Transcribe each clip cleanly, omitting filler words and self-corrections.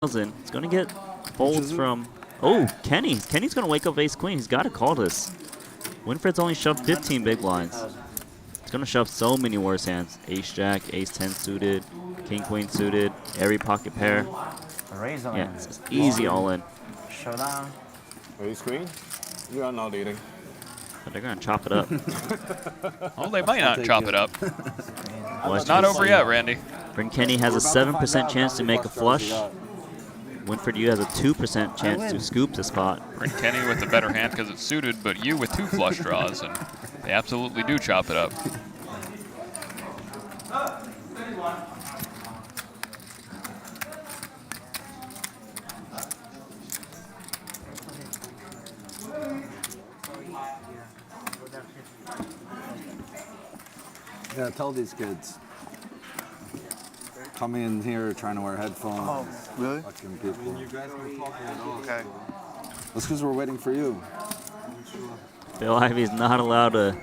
In. It's going to get folds from... Oh, Kenny's going to wake up ace-queen. He's got to call this. Winfred's only shoved 15 big blinds. It's going to shove so many worse hands. Ace-jack, ace-10 suited, king-queen suited, every pocket pair. Yeah, it's just easy all-in. Showdown. Ace-queen? You are not leading. But they're going to chop it up. Oh, they might not chop it up. Well, It's not over yet, Randy. Bryn Kenny has a 7% chance to make a flush. Winfred, you has a 2% chance to scoop the spot. Bryn Kenny with the better hand because it's suited, but you with 2 flush draws, and they absolutely do chop it up. Yeah, tell these kids. Coming in here trying to wear headphones. Oh, really? Fucking people. You guys were talking at all. Okay. That's because we're waiting for you. Bill Ivy's not allowed to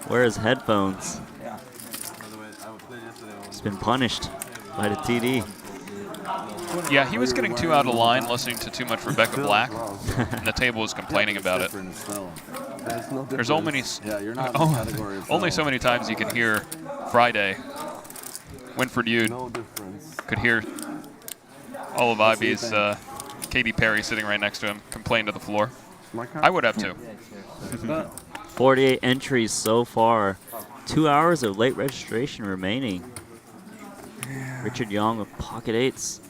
wear his headphones. Yeah. He's been punished by the TD. Yeah, he was getting too out of line listening to too much Rebecca Black, and the table was complaining about it. There's only only so many times you can hear Friday. Winfred Yude could hear all of Ivy's Katy Perry sitting right next to him complain to the floor. I would have too. 48 entries so far. 2 hours of late registration remaining. Richard Young with pocket eights.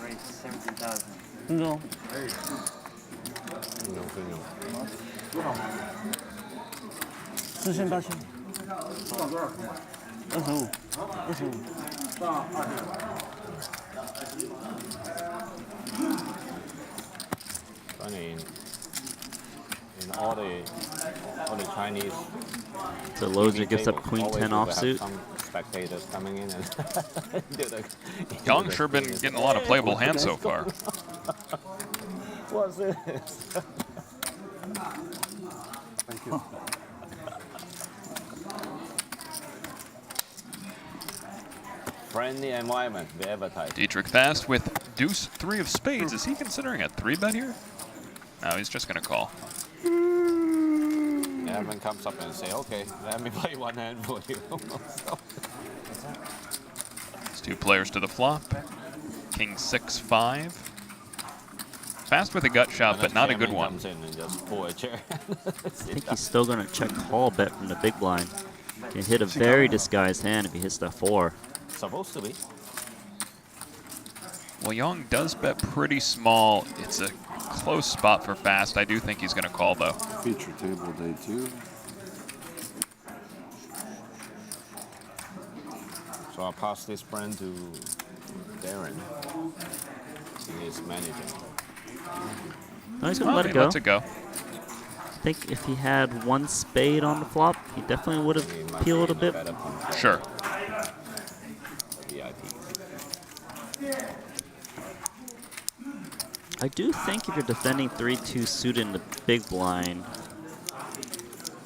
Raise 70,000. No. 4800. In all the Chinese. So Lozier gives up queen 10 offsuit. Some spectators coming in and Young sure been getting a lot of playable hands so far. What's this? Thank you. Friendly environment, we advertise. Dietrich Fast with deuce 3 of spades. Is he considering a 3-bet here? No, he's just going to call. Everyone comes up and say, okay, let me play one hand for you. It's 2 players to the flop. King 6-5. Fast with a gut shot, but not a good one. Comes in and just pull a chair. I think he's still going to check call bet from the big blind. Can hit a very disguised hand if he hits that 4. Supposed to be. Well, Young does bet pretty small. It's a close spot for Fast. I do think he's going to call, though. Feature table day 2. So I'll pass this brand to Darren. He is managing. No, he's going to let it He go. lets it go. I think if he had 1 spade on the flop, he definitely would have peeled a bit. Sure. I do think if you're defending 3-2 suited in the big blind,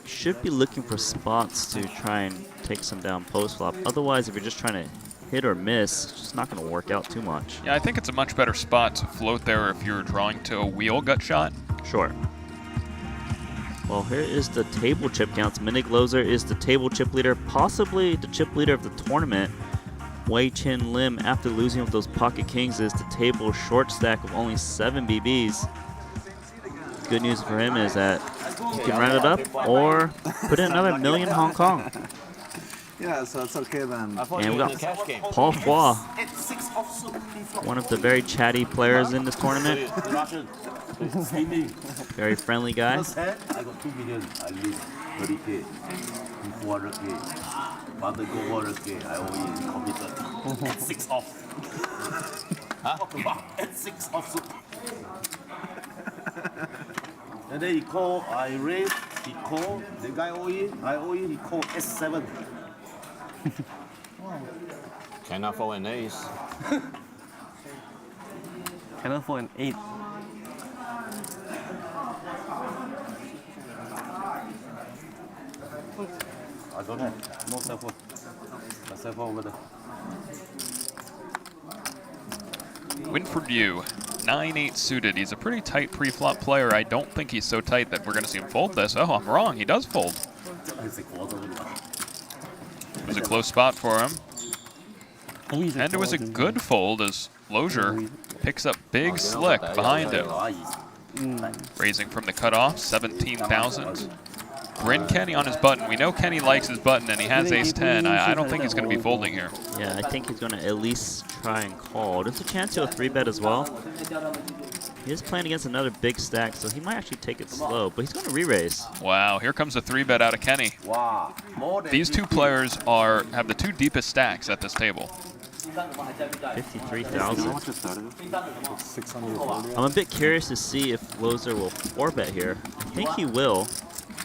you should be looking for spots to try and take some down post flop. Otherwise, if you're just trying to hit or miss, it's just not going to work out too much. Yeah, I think it's a much better spot to float there if you're drawing to a wheel gut shot. Sure. Well, here is the table chip counts. Minig Lozier is the table chip leader, possibly the chip leader of the tournament. Wei Chin Lim, after losing with those pocket kings, is the table short stack of only 7 BBs. Good news for him is that he can round it up or put in another million Hong Kong. Yeah, so it's okay then. And we got Paul Hua, one of the very chatty players in this tournament. Very friendly guy. I got 2 million. I lose 30K, 400K. But the go 400K, I always committed. At 6 off. At 6 off. And then he called, I raised, he called, the guy I owe you, he called S7. Cannot fold an ace. Cannot for an 8. I don't have. No cell phone. My cell phone over there. Winford Yu, 9-8 suited. He's a pretty tight pre-flop player. I don't think he's so tight that we're going to see him fold this. Oh, I'm wrong. He does fold. It was a close spot for him. And it was a good fold as Lozier picks up big slick behind him. Raising from the cutoff, 17,000. Bryn Kenny on his button. We know Kenny likes his button, and he has ace-10. I don't think he's going to be folding here. Yeah, I think he's going to at least try and call. There's a chance he'll 3-bet as well. He is playing against another big stack, so he might actually take it slow, but he's going to re-raise. Wow, here comes a 3-bet out of Kenny. Wow. These two players have the two deepest stacks at this table. 53,000. 640. I'm a bit curious to see if Lozier will 4-bet here. I think he will.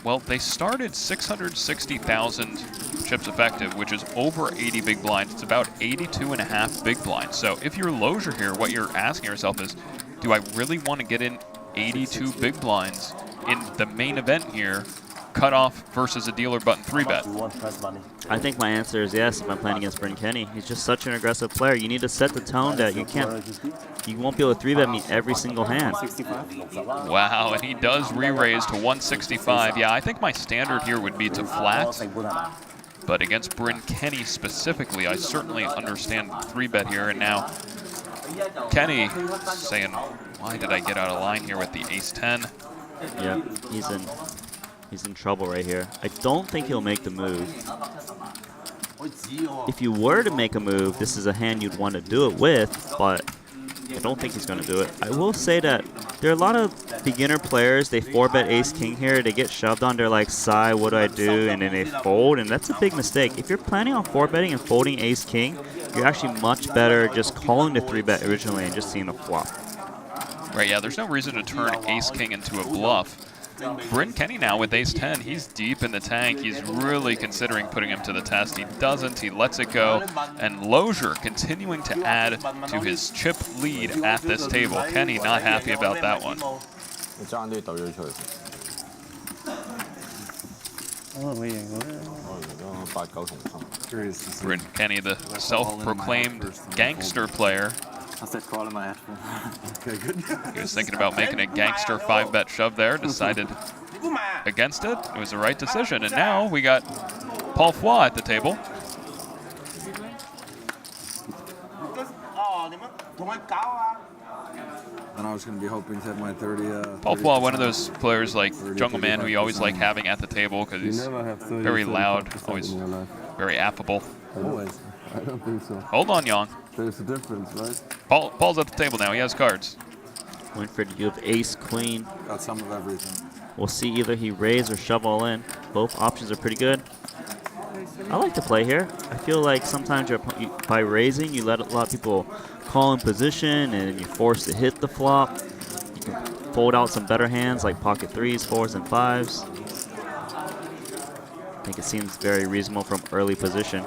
Well, they started 660,000 chips effective, which is over 80 big blinds. It's about 82.5 big blinds. So if you're Lozier here, what you're asking yourself is, do I really want to get in 82 big blinds in the main event here, cutoff versus a dealer button 3-bet? I think my answer is yes if I'm playing against Bryn Kenny. He's just such an aggressive player. You need to set the tone that you won't be able to 3-bet me every single hand. Wow, and he does re-raise to 165. Yeah, I think my standard here would be to flat. But against Bryn Kenny specifically, I certainly understand 3-bet here. And now Kenny saying, why did I get out of line here with the ace-10? Yeah, he's in trouble right here. I don't think he'll make the move. If you were to make a move, this is a hand you'd want to do it with, but I don't think he's going to do it. I will say that there are a lot of beginner players, they 4-bet ace-king here, they get shoved on, they're like, sigh, what do I do? And then they fold, and that's a big mistake. If you're planning on 4-betting and folding ace-king, you're actually much better just calling the 3-bet originally and just seeing the flop. Right, yeah, there's no reason to turn ace-king into a bluff. Bryn Kenny now with ace-10, he's deep in the tank. He's really considering putting him to the test. He doesn't, he lets it go. And Lozier continuing to add to his chip lead at this table. Kenny not happy about that one. Bryn Kenny, the self-proclaimed gangster player. I said call in my headphone. Okay, good. He was thinking about making a gangster 5-bet shove there, decided against it. It was the right decision. And now we got Paul Foy at the table. And I was going to be hoping to have my 30. Paul Foy, one of those players like Jungle Man who you always like having at the table because he's very loud, always very affable. Always. I don't think so. Hold on, Yang. There's a difference, right? Paul's at the table now. He has cards. Winford, you have ace, queen. Got some of everything. We'll see either he raise or shove all in. Both options are pretty good. I like to play here. I feel like sometimes by raising, you let a lot of people call in position and you're forced to hit the flop. You can fold out some better hands like pocket 3s, 4s, and 5s. I think it seems very reasonable from early position.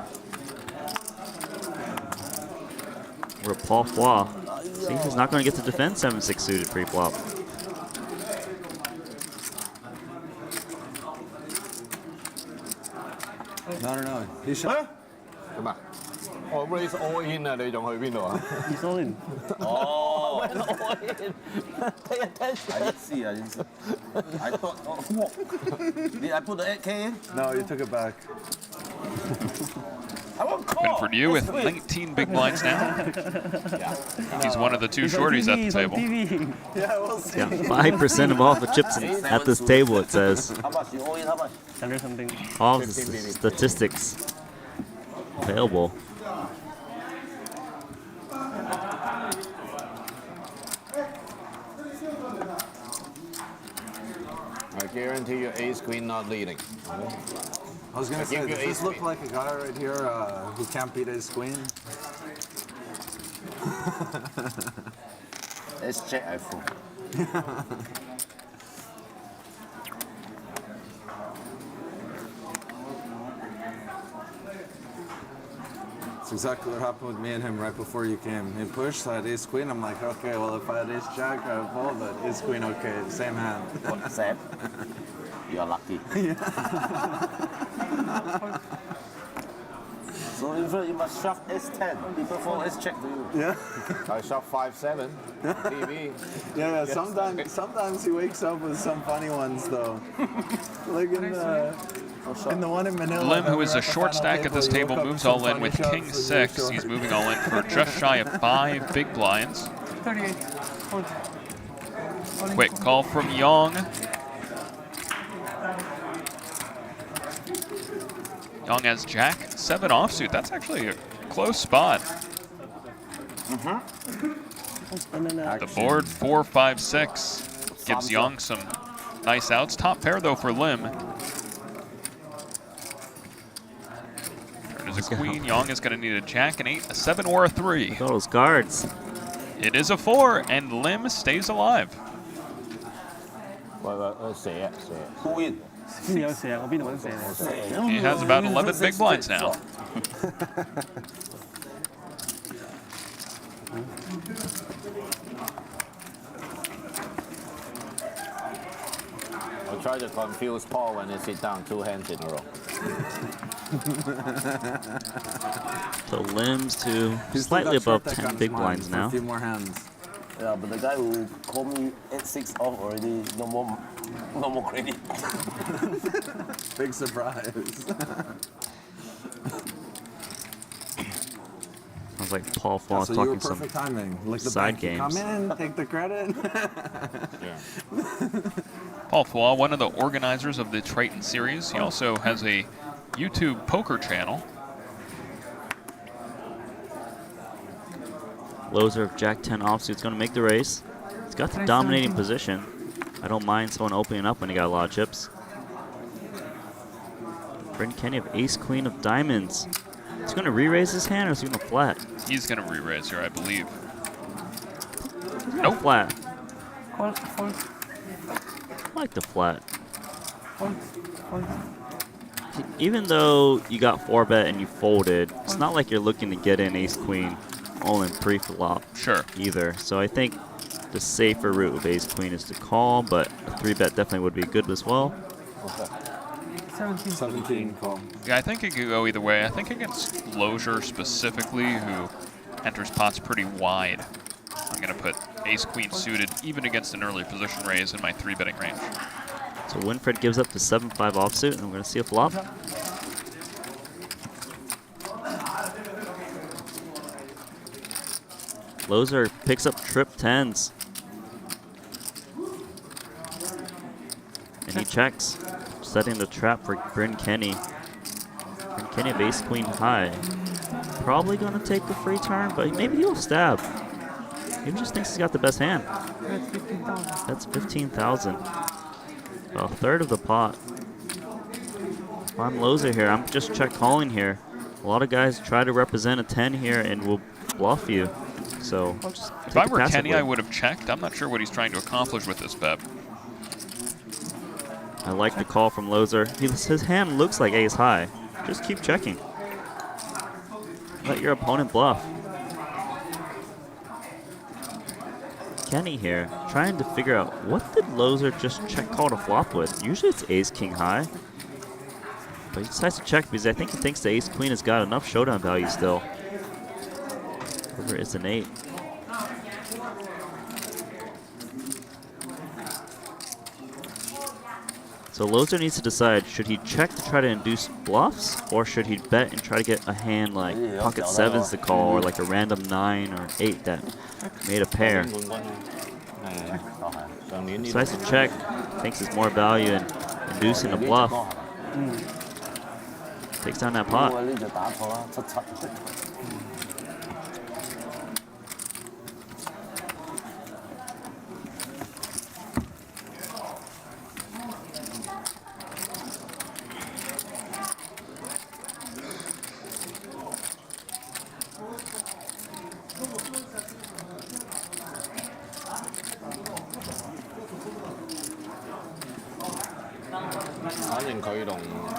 Where Paul Foy seems he's not going to get to defend 7-6 suited pre-flop. No. He shot. raise all in 啊，你仲去邊度啊？ He's all in. Oh. Pay attention. I didn't see. I thought, did I put the 8K in? No, you took it back. I won't call. Winford Yu with 19 big blinds now. He's one of the two shorties at the table. Yeah, we'll see. Yeah, 5% of all the chips at this table, it says. How much? You all in how much? 100 something. All the statistics available. I guarantee you ace queen not leading. I was gonna say, give you does this ace look queen. like a guy right here who can't beat his queen? Let's check iPhone. It's exactly what happened with me and him right before you came. He pushed, I had ace queen. I'm like, okay, well if I had ace jack, I would fold, but ace queen, okay, same hand. Sam, you are lucky. So in fact, you must shove S10 before S check to you. Yeah. I shot 5-7. TV. Yeah. Sometimes he wakes up with some funny ones though. Like in the one in Manila. Lim, who is we're a at the short final stack at this he table, woke up moves with all some in with funny king shots, really 6. short. He's moving all in for just shy of 5 big blinds. 38. Hold. Quick call from Young. Young has Jack 7 offsuit. That's actually a close spot. The board 4, 5, 6 gives Young some nice outs. Top pair though for Lim. Turn is a queen. Young is going to need a jack, an 8, a 7, or a 3. Look at all those cards. It is a 4, and Lim stays alive. Who win? 邊有蛇？我邊度揾蛇嚟？ He has about 11 big blinds now. I'll try to confuse Paul when he sit down 2 hands in a row. So limbs to slightly above 10 big blinds now. A few more hands. Yeah, but the guy who called me at 6 off already, no more credit. Big surprise. Sounds like Paul Fawn So you were talking some perfect timing. Like the side bank, you come games. in, take the credit. Paul Foy, one of the organizers of the Triton series. He also has a YouTube poker channel. Loser of Jack 10 offsuit's going to make the race. He's got the dominating position. I don't mind someone opening up when he got a lot of chips. Bryn Kenny of Ace Queen of Diamonds. He's going to re-raise his hand or is he going to flat? He's going to re-raise here, I believe. Nope. Flat. Hold. Hold. I like the flat. Hold. Hold. Even though you got 4-bet and you folded, it's not like you're looking to get in Ace Queen all in pre-flop Sure. either. So I think the safer route with Ace Queen is to call, but a 3-bet definitely would be good as well. 17 call. Yeah, I think it could go either way. I think against Lozier specifically, who enters pots pretty wide, I'm going to put Ace Queen suited even against an early position raise in my 3-betting range. So Winfred gives up to 7-5 offsuit, and we're going to see a flop. Lozier picks up trip 10s. And he checks, setting the trap for Bryn Kenny. Bryn Kenny of Ace Queen high. Probably going to take the free turn, but maybe he'll stab. Maybe he just thinks he's got the best hand. That's 15,000. That's 15,000. A third of the pot. If I'm Lozier here, I'm just check calling here. A lot of guys try to represent a 10 here and will bluff you. So just If I were Kenny, I would have checked. I'm not sure what he's trying to accomplish with this bet. I like the call from Lozier. His hand looks like ace high. Just keep checking. Let your opponent bluff. Kenny here, trying to figure out what did Lozier just check call to flop with. Usually it's ace king high. But he decides to check because I think he thinks the ace queen has got enough showdown value still. River is an 8. So Lozier needs to decide, should he check to try to induce bluffs, or should he bet and try to get a hand like pocket 7s to call, or like a random 9 or 8 that made a pair. Decides to check, thinks it's more value in inducing a bluff. Takes down that pot.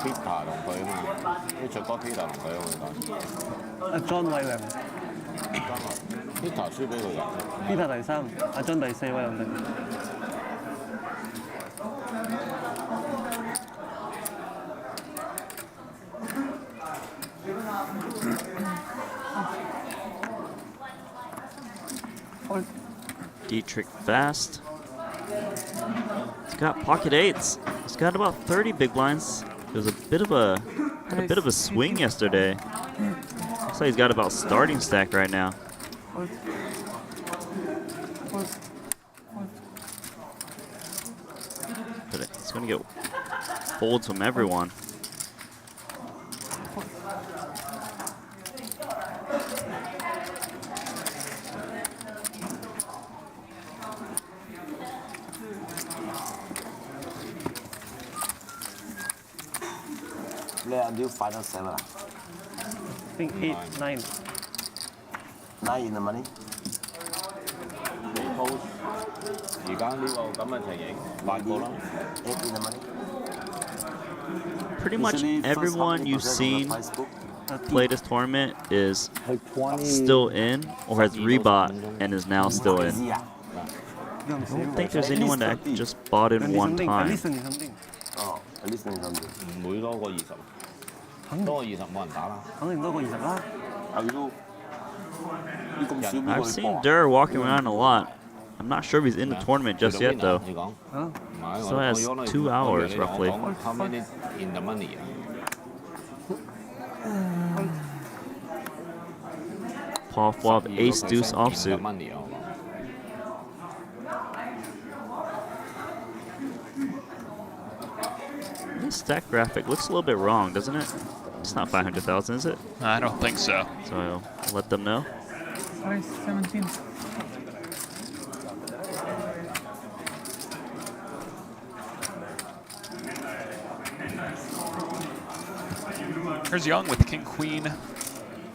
Peter 同佢啊嘛，啲卓哥 Peter 同佢啊嘛，阿 John 位良 Peter 輸俾佢㗎。 ，Peter 第3，阿 John 第4位良定。Fold. Dietrich fast. He's got pocket eights. He's got about 30 big blinds. It was a bit of a swing yesterday. Looks like he's got about starting stack right now. Fold. Fold. Fold. But it's gonna get folds from everyone. Play until final 7. I think 8, 9. 9 in the money. 而家呢個咁嘅情形，8個啦。 8 in the money. Pretty much Usually, first everyone 100% you've of the seen prize book, play this tournament is係 20 still in or has rebought and is now still in. easy, yeah. I don't think there's anyone that just bought in 20 one something. At time. least 20 something. Oh, at least 20 something. 唔會多過20，多過20冇人打啦。肯定多過20啦。係咯，呢咁少邊個 I've 去 seen 搏啊？ Durr walking around a lot. I'm not sure if he's in the tournament just yet though. 你講，啊，唔係 Still has 我 2 hours roughly. How many in the money 啊？ Paul flop ace deuce 12% in the offsuit. money 啊，我講。 This stack graphic looks a little bit wrong, doesn't it? It's not 500,000, is it? I don't think so. So I'll let them know. Price 17. Here's Young with King Queen. I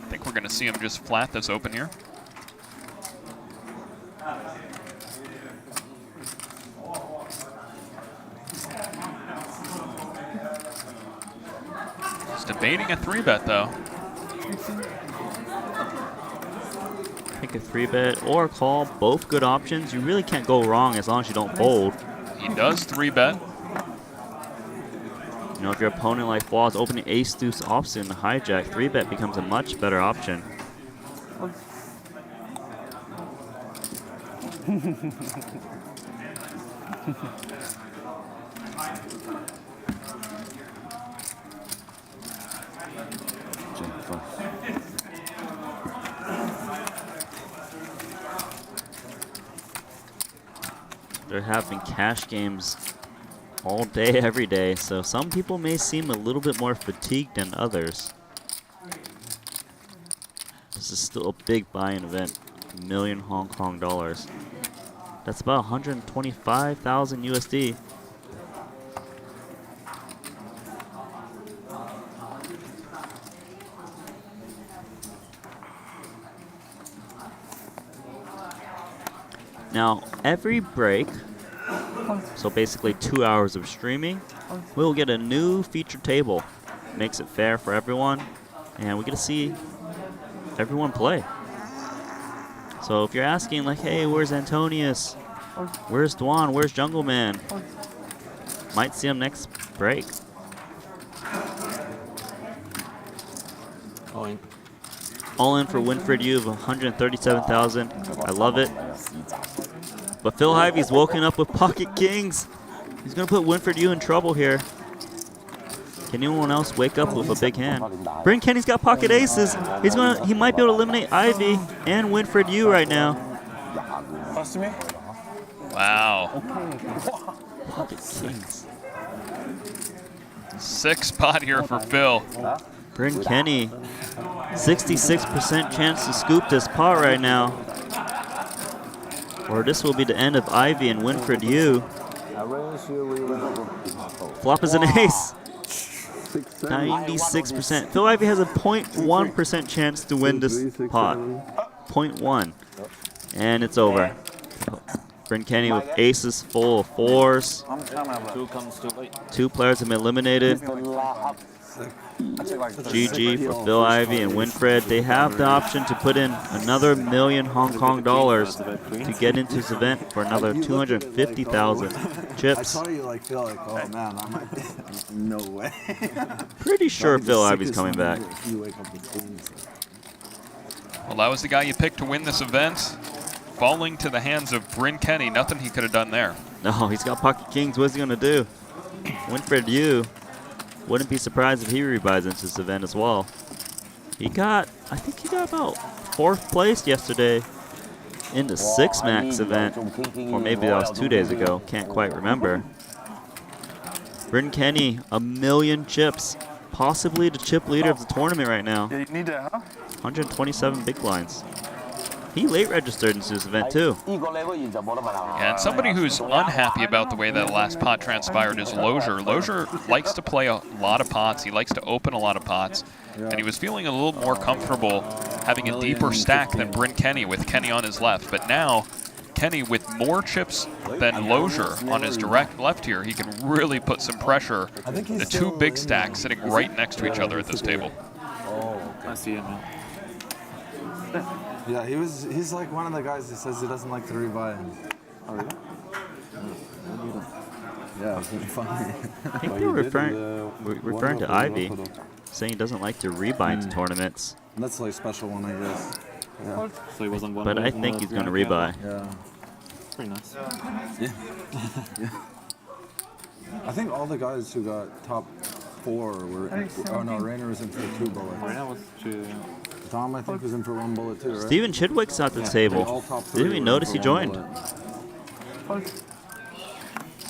think we're going to see him just flat this open here. He's debating a 3-bet though. Pick a 3-bet or a call, both good options. You really can't go wrong as long as you don't fold. He does 3-bet. You know, if your opponent like flaws opening ace deuce offsuit in the hijack, 3-bet becomes a much better option. They're having cash games all day, every day, so some people may seem a little bit more fatigued than others. This is still a big buy-in event, $1 million Hong Kong dollars. That's about 125,000 USD. Now, every break, so basically 2 hours of streaming, we'll get a new featured table. Makes it fair for everyone, and we get to see everyone play. So if you're asking like, hey, where's Antonius? Where's Dwan? Where's Jungle Man? Might see him next break. All in for Winfred Yu of 137,000. I love it. But Phil Ivey's woken up with pocket kings. He's gonna put Winfred Yu in trouble here. Can anyone else wake up with a big hand? Bryn Kenny's got pocket aces. He might be able to eliminate Ivy and Winfred Yu right now. Wow. Pocket kings. 6 pot here for Phil. Bryn Kenny, 66% chance to scoop this pot right now. Or this will be the end of Ivy and Winfred Yu. Flop is an ace. 96%. Phil Ivey has a 0.1% chance to win this pot. 0.1. And it's over. Bryn Kenny with aces full of fours. 2 players have been eliminated. GG for Phil Ivey and Winfred. They have the option to put in another $1 million Hong Kong dollars to get into this event for another 250,000 chips. I saw you like feel like, oh man, I might be. No way. Pretty sure Phil Ivey's coming back. You wake up with queens. Well, that was the guy you picked to win this event. Falling to the hands of Bryn Kenny. Nothing he could have done there. No, he's got pocket kings. What's he going to do? Winfred Yu. Wouldn't be surprised if he rebuys into this event as well. I think he got about 4th place yesterday in the 6-max event. Or maybe that was 2 days ago. Can't quite remember. Bryn Kenny, 1,000,000 chips. Possibly the chip leader of the tournament right now. Yeah, you need that, huh? 127 big blinds. He late registered into this event too. And somebody who's unhappy about the way that last pot transpired is Lozier. Lozier likes to play a lot of pots. He likes to open a lot of pots. And he was feeling a little more comfortable having a deeper stack than Bryn Kenny with Kenny on his left. But now, Kenny with more chips than Lozier on his direct left here, he can really put some pressure. The 2 big stacks sitting right next to each other at this table. I see it now. Yeah, he's like one of the guys who says he doesn't like to rebuy. Oh, really? Yeah, it's really funny. I think they're referring to Ivy, saying he doesn't like to rebuy into tournaments. That's like a special one, I guess. Yeah. So he was on one. But I think he's going to rebuy. Yeah. Pretty nice. Yeah. I think all the guys who got top 4 were. Oh no, Rainer was in for 2 bullets. Rainer was 2. Tom, I think, was in for 1 bullet too, right? Steven Chidwick's at the table. Didn't even notice he joined. So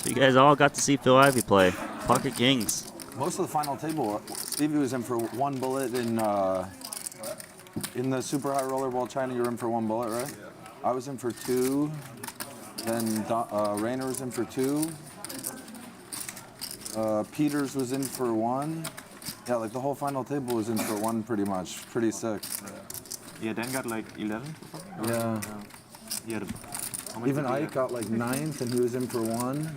you guys all got to see Phil Ivey play. Pocket Kings. Most of the final table, Stevie was in for 1 bullet in the super high rollerball China. You were in for 1 bullet, right? I was in for 2. Then Rainer was in for 2. Peters was in for 1. Yeah, like the whole final table was in for 1 pretty much. Pretty sick. Yeah, Dan got like 11 or something? Yeah. Yeah. Even Ike got like 9th and he was in for 1.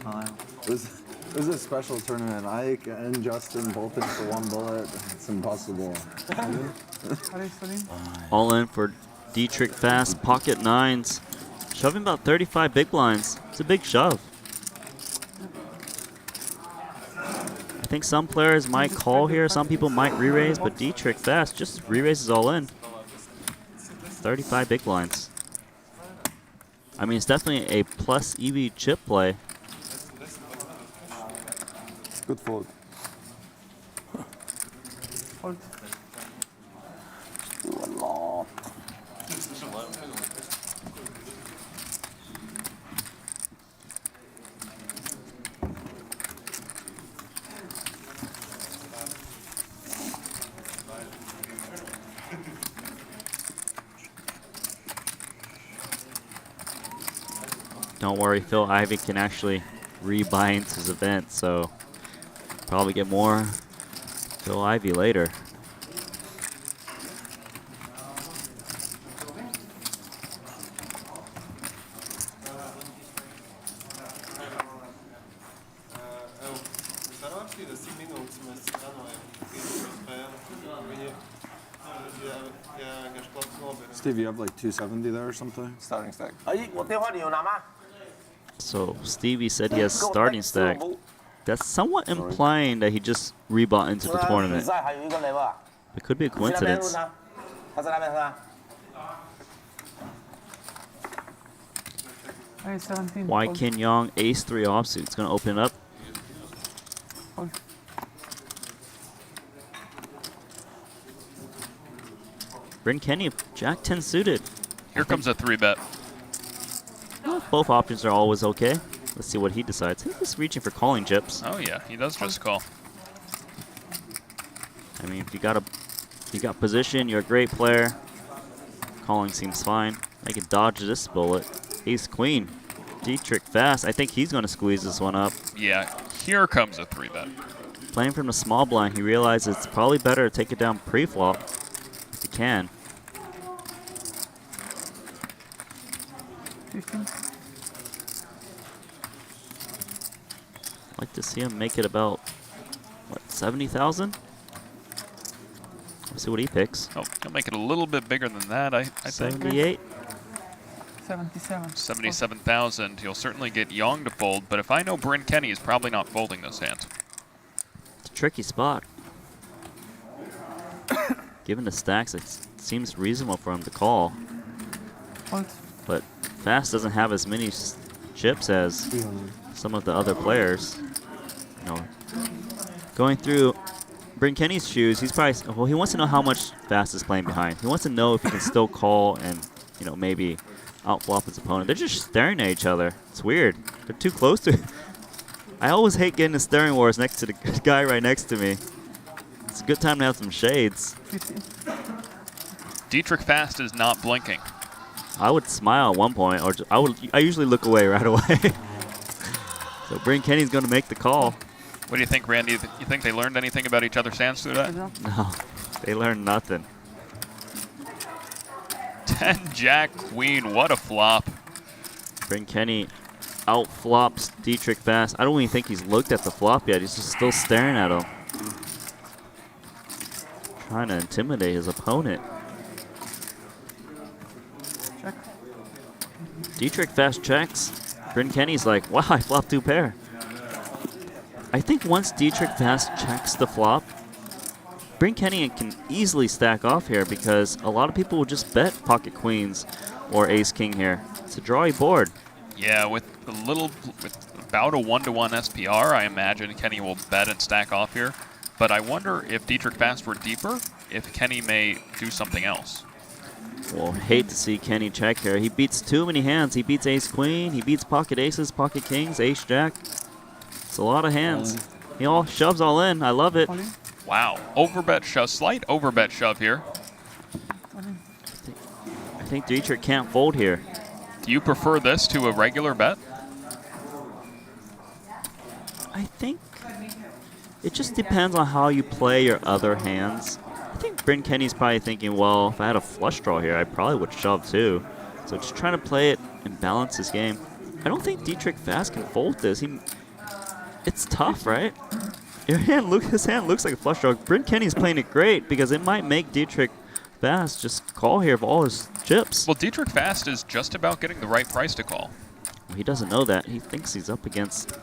It was a special tournament. Ike and Justin both in for 1 bullet. It's impossible. All in for Dietrich Fast, pocket 9s. Shoving about 35 big blinds. It's a big shove. I think some players might call here, some people might re-raise, but Dietrich Fast just re-raises all in. 35 big blinds. I mean, it's definitely a plus EV chip play. Good fold. Don't worry, Phil Ivey can actually rebuy into his event, so probably get more Phil Ivey later. Steve, you have like 270 there or something? Starting stack. So Stevie said he has starting stack. That's somewhat implying that he just rebought into the tournament. It could be a coincidence. Why Kin Yong, ace 3 offsuit. It's going to open it up. Bryn Kenny, Jack 10 suited. Here comes a 3-bet. Both options are always okay. Let's see what he decides. He's reaching for calling chips. Oh yeah, he does just call. I mean, if you got position, you're a great player. Calling seems fine. I can dodge this bullet. Ace Queen. Dietrich Fast. I think he's going to squeeze this one up. Yeah, here comes a 3-bet. Playing from the small blind, he realizes it's probably better to take it down pre-flop if he can. 15. I'd like to see him make it about, what, 70,000? Let's see what he picks. Oh, he'll make it a little bit bigger than that, I think. 78? 77. 77,000. He'll certainly get Yong to fold, but if I know Bryn Kenny is probably not folding this hand. It's a tricky spot. Given the stacks, it seems reasonable for him to call. Fold. But Fast doesn't have as many chips as some of the other players. You know, going through Bryn Kenny's shoes, he's probably, well, he wants to know how much Fast is playing behind. He wants to know if he can still call and, you know, maybe outflop his opponent. They're just staring at each other. It's weird. They're too close to. I always hate getting the staring wars next to the guy right next to me. It's a good time to have some shades. 15. Dietrich Fast is not blinking. I would smile at one point, or I usually look away right away. So Bryn Kenny's going to make the call. What do you think, Randy? You think they learned anything about each other's hands through that? No, they learned nothing. 10 Jack Queen, what a flop. Bryn Kenny outflops Dietrich Fast. I don't even think he's looked at the flop yet. He's just still staring at him. Trying to intimidate his opponent. Check. Dietrich Fast checks. Bryn Kenny's like, wow, I flopped 2 pair. I think once Dietrich Fast checks the flop, Bryn Kenny can easily stack off here because a lot of people will just bet pocket queens or ace king here. It's a drawy board. Yeah, with about a 1-to-1 SPR, I imagine Kenny will bet and stack off here. But I wonder if Dietrich Fast were deeper, if Kenny may do something else. Well, hate to see Kenny check here. He beats too many hands. He beats ace queen. He beats pocket aces, pocket kings, ace jack. It's a lot of hands. He all shoves all in. I love it. Calling. Wow, overbet shove, slight overbet shove here. Calling. I think Dietrich can't fold here. Do you prefer this to a regular bet? I think it just depends on how you play your other hands. I think Bryn Kenny's probably thinking, well, if I had a flush draw here, I probably would shove too. So just trying to play it and balance his game. I don't think Dietrich Fast can fold this. It's tough, right? His hand looks like a flush draw. Bryn Kenny's playing it great because it might make Dietrich Fast just call here of all his chips. Well, Dietrich Fast is just about getting the right price to call. Well, he doesn't know that. He thinks he's up against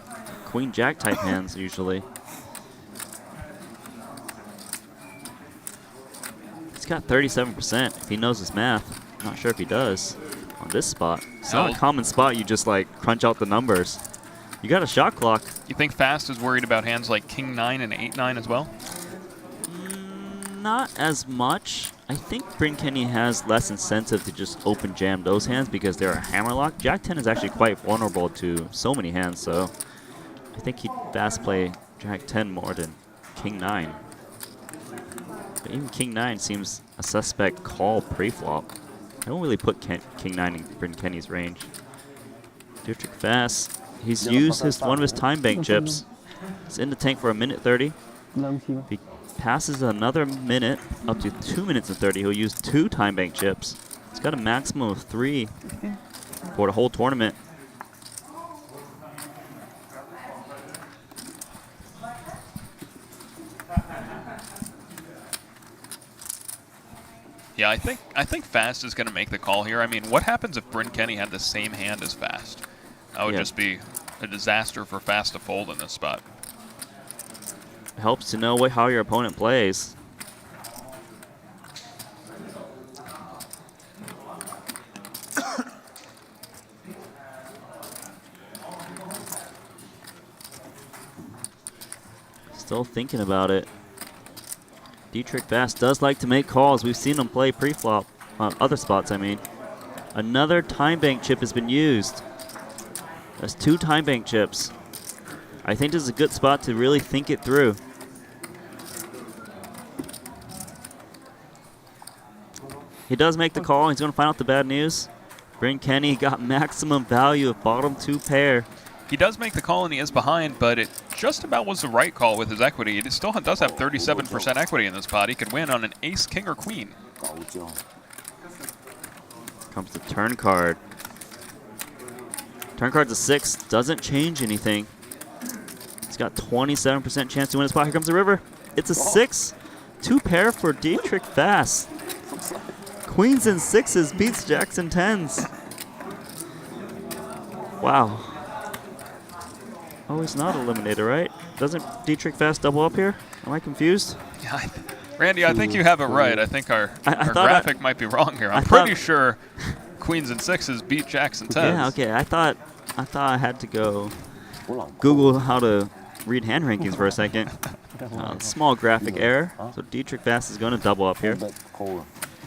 Queen Jack type hands usually. He's got 37% if he knows his math. I'm not sure if he does on this spot. It's not a common spot you just like crunch out the numbers. You got a shot clock. You think Fast is worried about hands like King 9 and 8 9 as well? Not as much. I think Bryn Kenny has less incentive to just open jam those hands because they're a hammerlock. Jack 10 is actually quite vulnerable to so many hands, so I think he'd fast play Jack 10 more than King 9. But even King 9 seems a suspect call pre-flop. I don't really put King 9 in Bryn Kenny's range. Dietrich Fast. He's used one of his time bank chips. It's in the tank for 1:30. If he passes another minute, up to 2 minutes and 30, he'll use 2 time bank chips. He's got a maximum of 3 for the whole tournament. Yeah, I think Fast is going to make the call here. I mean, what happens if Bryn Kenny had the same hand as Fast? That would just be a disaster for Fast to fold in this spot. It helps to know how your opponent plays. Still thinking about it. Dietrich Fast does like to make calls. We've seen him play pre-flop on other spots, I mean. Another time bank chip has been used. That's 2 time bank chips. I think this is a good spot to really think it through. He does make the call. He's going to find out the bad news. Bryn Kenny got maximum value of bottom 2 pair. He does make the call and he is behind, but it just about was the right call with his equity. He still does have 37% equity in this pot. He could win on an ace, king, or queen. Comes the turn card. Turn card's a 6. Doesn't change anything. He's got 27% chance to win his pot. Here comes the river. It's a 6. 2 pair for Dietrich Fast. Queens and 6s beats jacks and 10s. Wow. Oh, he's not eliminated, right? Doesn't Dietrich Fast double up here? Am I confused? Yeah, Randy, I think you have it right. I think our graphic might be wrong here. I'm pretty sure queens and sixes beat jacks and tens. Yeah, okay. I thought I had to go Google how to read hand rankings for a second. Small graphic error. So Dietrich Vast is going to double up here.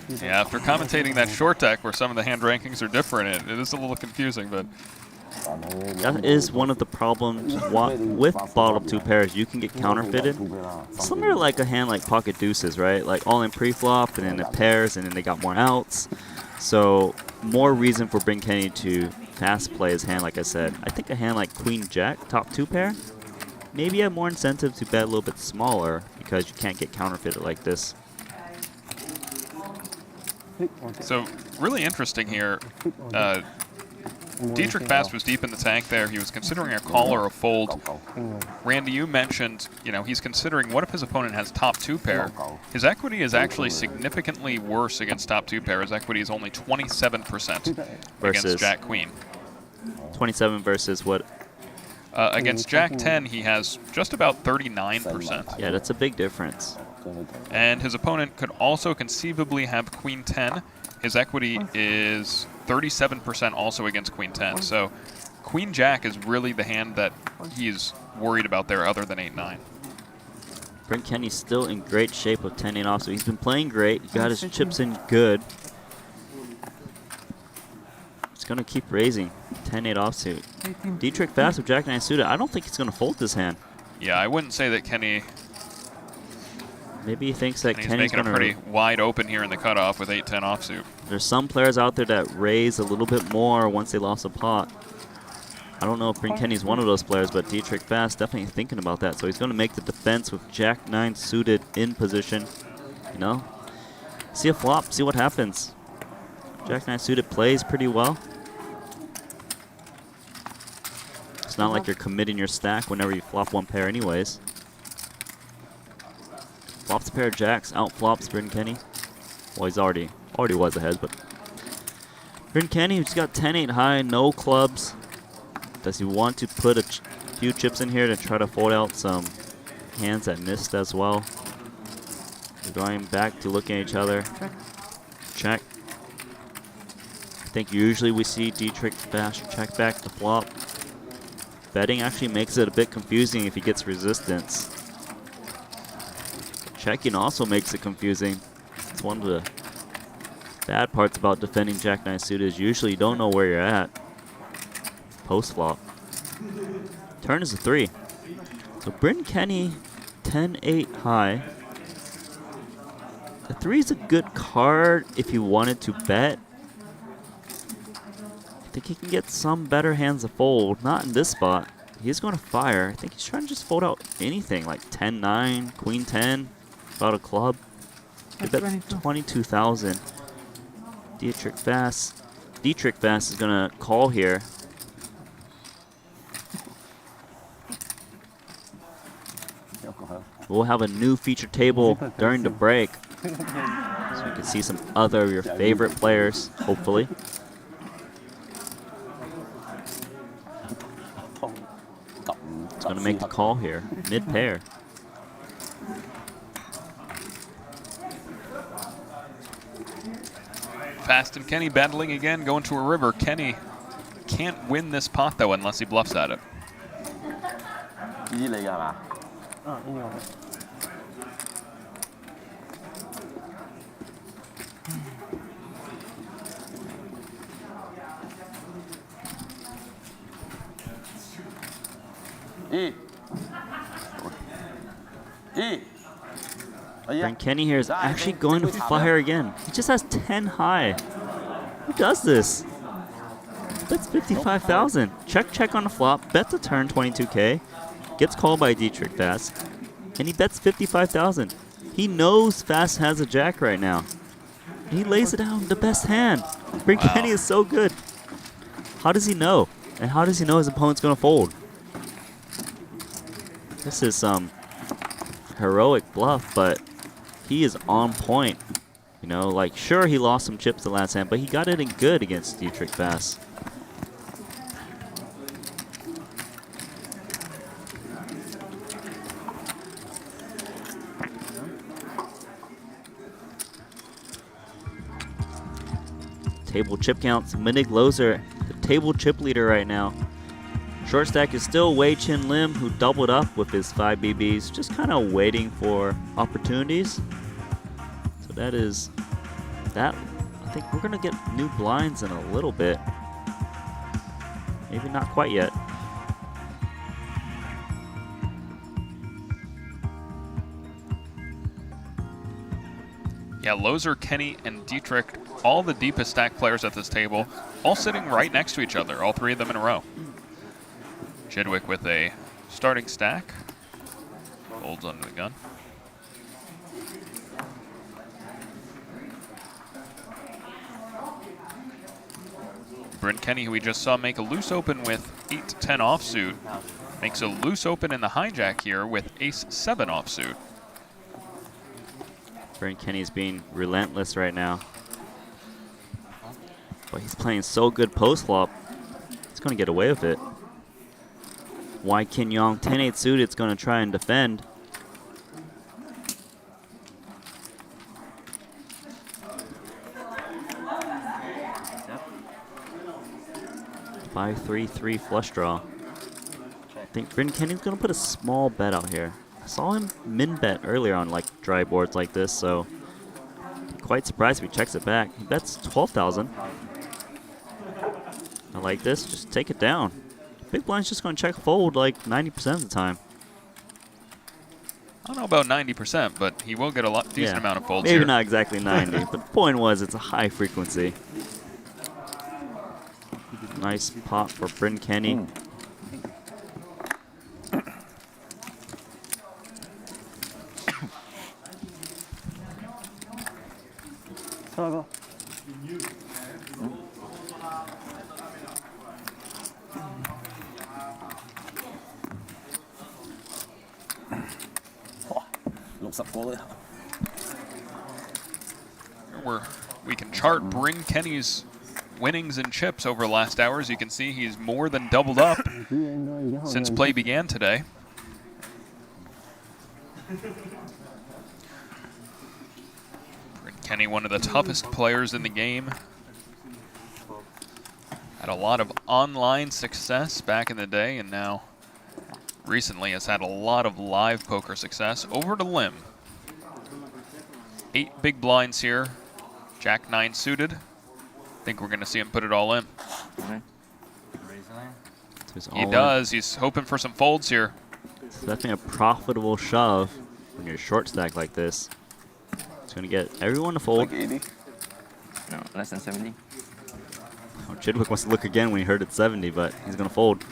Yeah, after commentating that short deck where some of the hand rankings are different, it is a little confusing, but that is one of the problems with bottom two pairs. You can get counterfeited. Similar like a hand like pocket deuces, right? Like all in pre-flop and then it pairs and then they got more outs. So more reason for Bryn Kenny to fast play his hand, like I said. I think a hand like queen jack, top two pair, maybe you have more incentive to bet a little bit smaller because you can't get counterfeited like this. So really interesting here. Dietrich Vast was deep in the tank there. He was considering a call or a fold. Randy, you mentioned, he's considering what if his opponent has top two pair. His equity is actually significantly worse against top two pair. His equity is only 27% against Jack Queen. 27 versus what? Against Jack 10, he has just about 39%. Yeah, that's a big difference. And his opponent could also conceivably have Queen 10. His equity is 37% also against Queen 10. So Queen Jack is really the hand that he's worried about there other than 8-9. Bryn Kenny's still in great shape with 10-8 off, so he's been playing great. He got his chips in good. He's going to keep raising. 10-8 offsuit. Dietrich Vast with Jack 9 suited. I don't think he's going to fold this hand. Yeah, I wouldn't say that Kenny... Maybe he thinks that Kenny's making it pretty wide open here in the cutoff with 8-10 offsuit. There's some players out there that raise a little bit more once they lost a pot. I don't know if Bryn Kenny's one of those players, but Dietrich Vast definitely thinking about that. So he's going to make the defense with Jack 9 suited in position. See a flop, see what happens. Jack 9 suited plays pretty well. It's not like you're committing your stack whenever you flop one pair anyways. Flops a pair of jacks, out flops Bryn Kenny. Well, he's already was ahead, but Bryn Kenny, who's got 10-8 high, no clubs. Does he want to put a few chips in here to try to fold out some hands that missed as well? We're going back to looking at each other. Check. I think usually we see Dietrich Vast check back the flop. Betting actually makes it a bit confusing if he gets resistance. Checking also makes it confusing. It's one of the bad parts about defending Jack 9 suited is usually you don't know where you're at. Post flop. Turn is a 3. So Bryn Kenny, 10-8 high. The 3 is a good card if you wanted to bet. I think he can get some better hands to fold. Not in this spot. He's going to fire. I think he's trying to just fold out anything like 10-9, Queen 10. About a club. I bet 22,000. Dietrich Vast is gonna call here. We'll have a new feature table during the break, so you can see some other of your favorite players, hopefully. It's gonna make the call here, mid pair. Vast and Kenny battling again, going to a river. Kenny can't win this pot, though, unless he bluffs at it. Bryn Kenny here is actually going to fire again. He just has 10 high. Who does this? That's 55,000. Check on the flop. Bet the turn 22K. Gets called by Dietrich Vast. And he bets 55,000. He knows Vast has a jack right now. And he lays it down the best hand. Bryn Kenny is so good. How does he know? And how does he know his opponent's going to fold? This is some heroic bluff, but he is on point. Sure, he lost some chips the last hand, but he got it in good against Dietrich Vast. Table chip counts. Minig Loser, the table chip leader right now. Short stack is still Wei Chin Lim, who doubled up with his 5 BBs, just kind of waiting for opportunities. So that is that. I think we're going to get new blinds in a little bit. Maybe not quite yet. Yeah, Loser, Kenny, and Dietrich, all the deepest stack players at this table, all sitting right next to each other, all 3 of them in a row. Chidwick with a starting stack. Folds under the gun. Bryn Kenny, who we just saw make a loose open with 8-10 offsuit, makes a loose open in the hijack here with ace-7 offsuit. Bryn Kenny's being relentless right now. But he's playing so good post flop, he's going to get away with it. Wai Kin Yong, 10-8 suited, it's going to try and defend. Yep. 5-3-3 flush draw. I think Bryn Kenny's going to put a small bet out here. I saw him min bet earlier on like dry boards like this, so quite surprised if he checks it back. He bets 12,000. I like this, just take it down. Big blind's just going to check fold like 90% of the time. I don't know about 90%, but he will get a decent amount of folds Maybe here. not exactly 90, but the point was it's a high frequency. Nice pot for Bryn Kenny. We can chart Bryn Kenny's winnings and chips over the last hours. You can see he's more than doubled up since play began today. Bryn Kenny, one of the toughest players in the game. Had a lot of online success back in the day, and now recently has had a lot of live poker success. Over to Lim. 8 big blinds here. Jack 9 suited. Think we're going to see him put it all in. He does. He's hoping for some folds here. So that's a profitable shove when you're short stack like this. It's going to get everyone to fold. Like 80? No, less than 70. Oh, Chidwick wants to look again when he heard it's 70, but he's going to fold.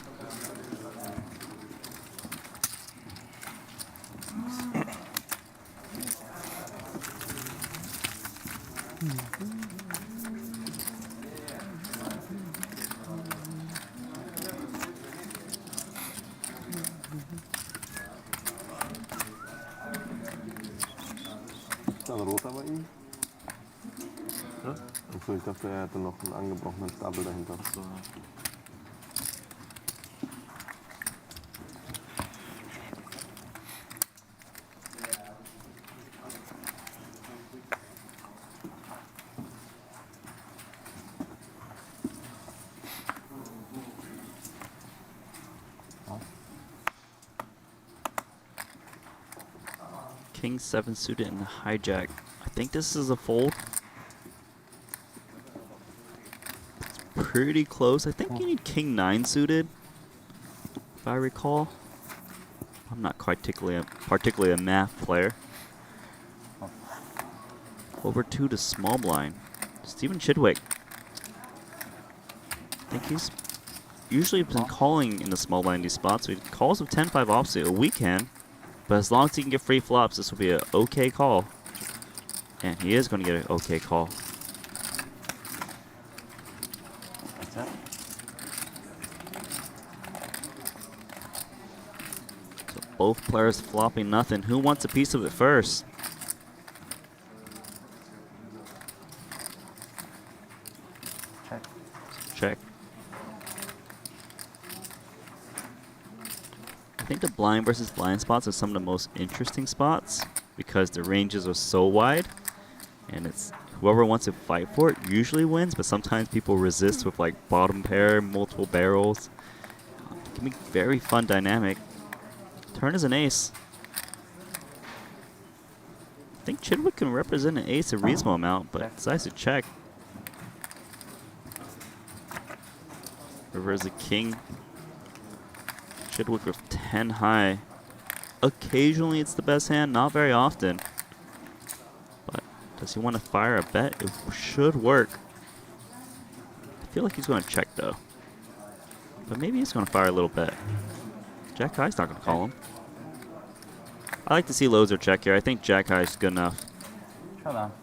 Ist da ein roter bei ihm? Achso, ich dachte, er hätte noch einen angebrochenen Stapel dahinter. King 7 suited in the hijack. I think this is a fold. It's pretty close. I think you need King 9 suited, if I recall. I'm not quite particularly a math player. Over 2 to small blind. Stephen Chidwick. I think he's usually been calling in the small blind these spots. So he calls with 10-5 offsuit. A weak hand. But as long as he can get free flops, this will be an okay call. And he is going to get an okay call. So both players flopping nothing. Who wants a piece of it first? Check. Check. I think the blind versus blind spots are some of the most interesting spots because the ranges are so wide, and it's whoever wants to fight for it usually wins, but sometimes people resist with like bottom pair, multiple barrels. It can be very fun dynamic. Turn is an ace. I think Chidwick can represent an ace a reasonable amount, but decides to check. River is a king. Chidwick with 10 high. Occasionally it's the best hand, not very often. But does he want to fire a bet? It should work. I feel like he's going to check though. But maybe he's going to fire a little bet. Jack High's not going to call him. I like to see Loser check here. I think Jack High is good enough. Showdown.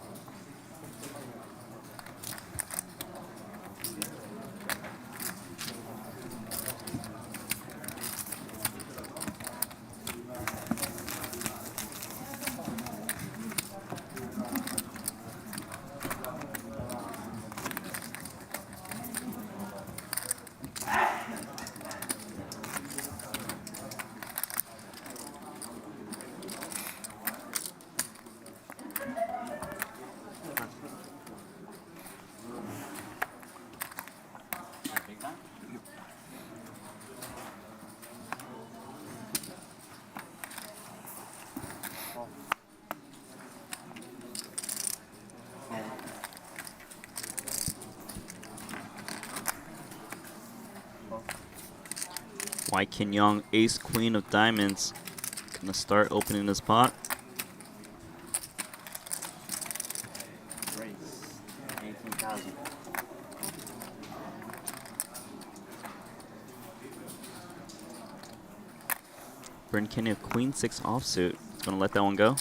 Wai Kin Young, ace queen of diamonds. Gonna start opening this pot. Raise. 18,000. Bryn Kenny, a queen 6 offsuit. He's gonna let that one go.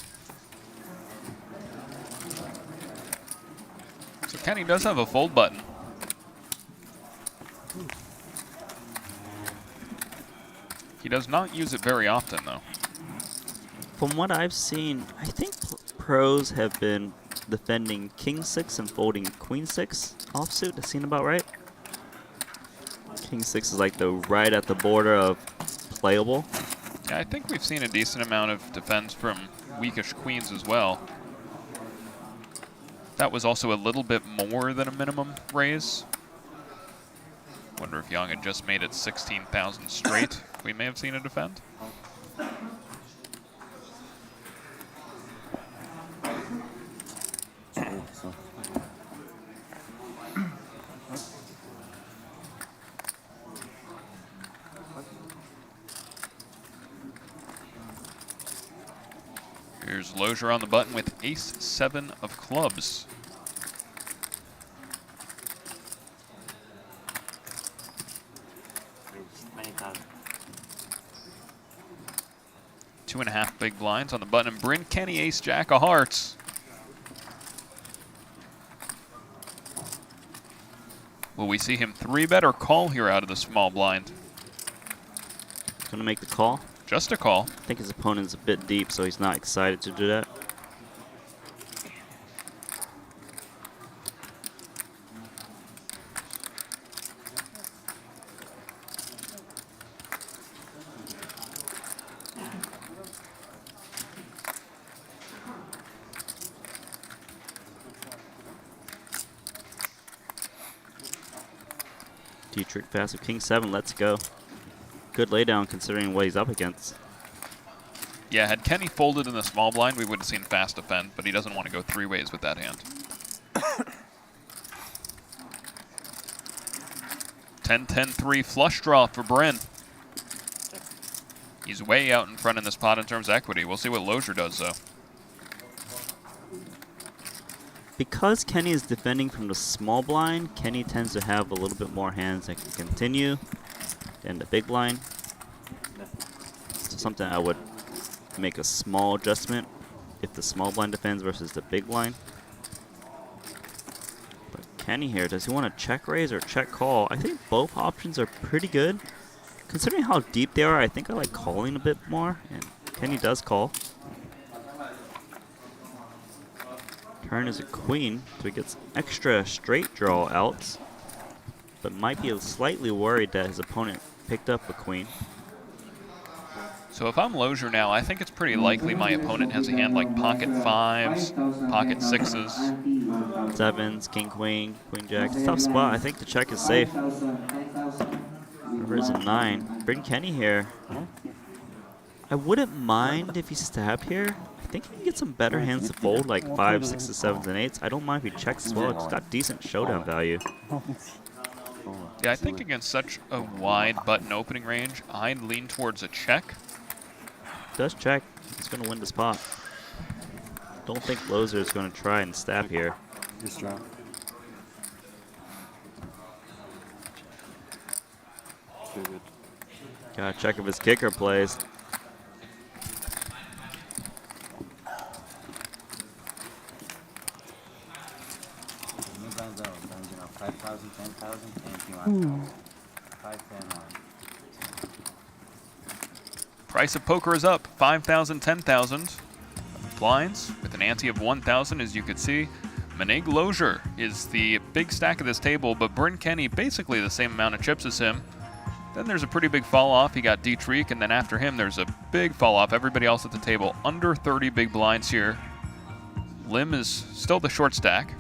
So Kenny does have a fold button. He does not use it very often, though. From what I've seen, I think pros have been defending king 6 and folding queen 6 offsuit. That seemed about right. King 6 is like the right at the border of playable. Yeah, I think we've seen a decent amount of defense from weakish queens as well. That was also a little bit more than a minimum raise. Wonder if Young had just made it 16,000 straight. We may have seen a defend. Here's Lozier on the button with ace-7 of clubs. Two and a half big blinds on the button. And Bryn Kenny, ace-jack of hearts. Will we see him 3-bet or call here out of the small blind? He's gonna make the call. Just a call. I think his opponent's a bit deep, so he's not excited to do that. Dietrich fast with king 7, let's go. Good laydown considering what he's up against. Yeah, had Kenny folded in the small blind, we would have seen fast defend, but he doesn't want to go 3 ways with that hand. 10-10-3 flush draw for Bryn. He's way out in front in this pot in terms of equity. We'll see what Lozier does, though. Because Kenny is defending from the small blind, Kenny tends to have a little bit more hands that can continue than the big blind. So something I would make a small adjustment if the small blind defends versus the big blind. But Kenny here, does he want to check raise or check call? I think both options are pretty good. Considering how deep they are, I think I like calling a bit more, and Kenny does call. Turn is a queen, so he gets extra straight draw outs, but might be slightly worried that his opponent picked up a queen. So if I'm Lozier now, I think it's pretty likely my opponent has a hand like pocket fives, pocket sixes. Sevens, king, queen, queen, jack. Tough spot. I think the check is safe. River is a 9. Bryn Kenny here. I wouldn't mind if he stabbed here. I think he can get some better hands to fold, like 5s, 6s, 7s, and 8s. I don't mind if he checks as well. It's got decent showdown value. Yeah, I think against such a wide button opening range, I'd lean towards a check. Does check. He's going to win the spot. Don't think Lozier is going to try and stab here. Just drop. Gotta check if his kicker plays. You guys are 5,000, 10,000, anything like 5, 10, Price of poker is up, 5,000, 10,000. Blinds with an ante of 1,000, as you could see. Montenegro Lozier is the big stack of this table, but Bryn Kenny basically the same amount of chips as him. Then there's a pretty big fall off. He got Dietrich, and then after him there's a big fall off. Everybody else at the table under 30 big blinds here. Lim is still the short stack.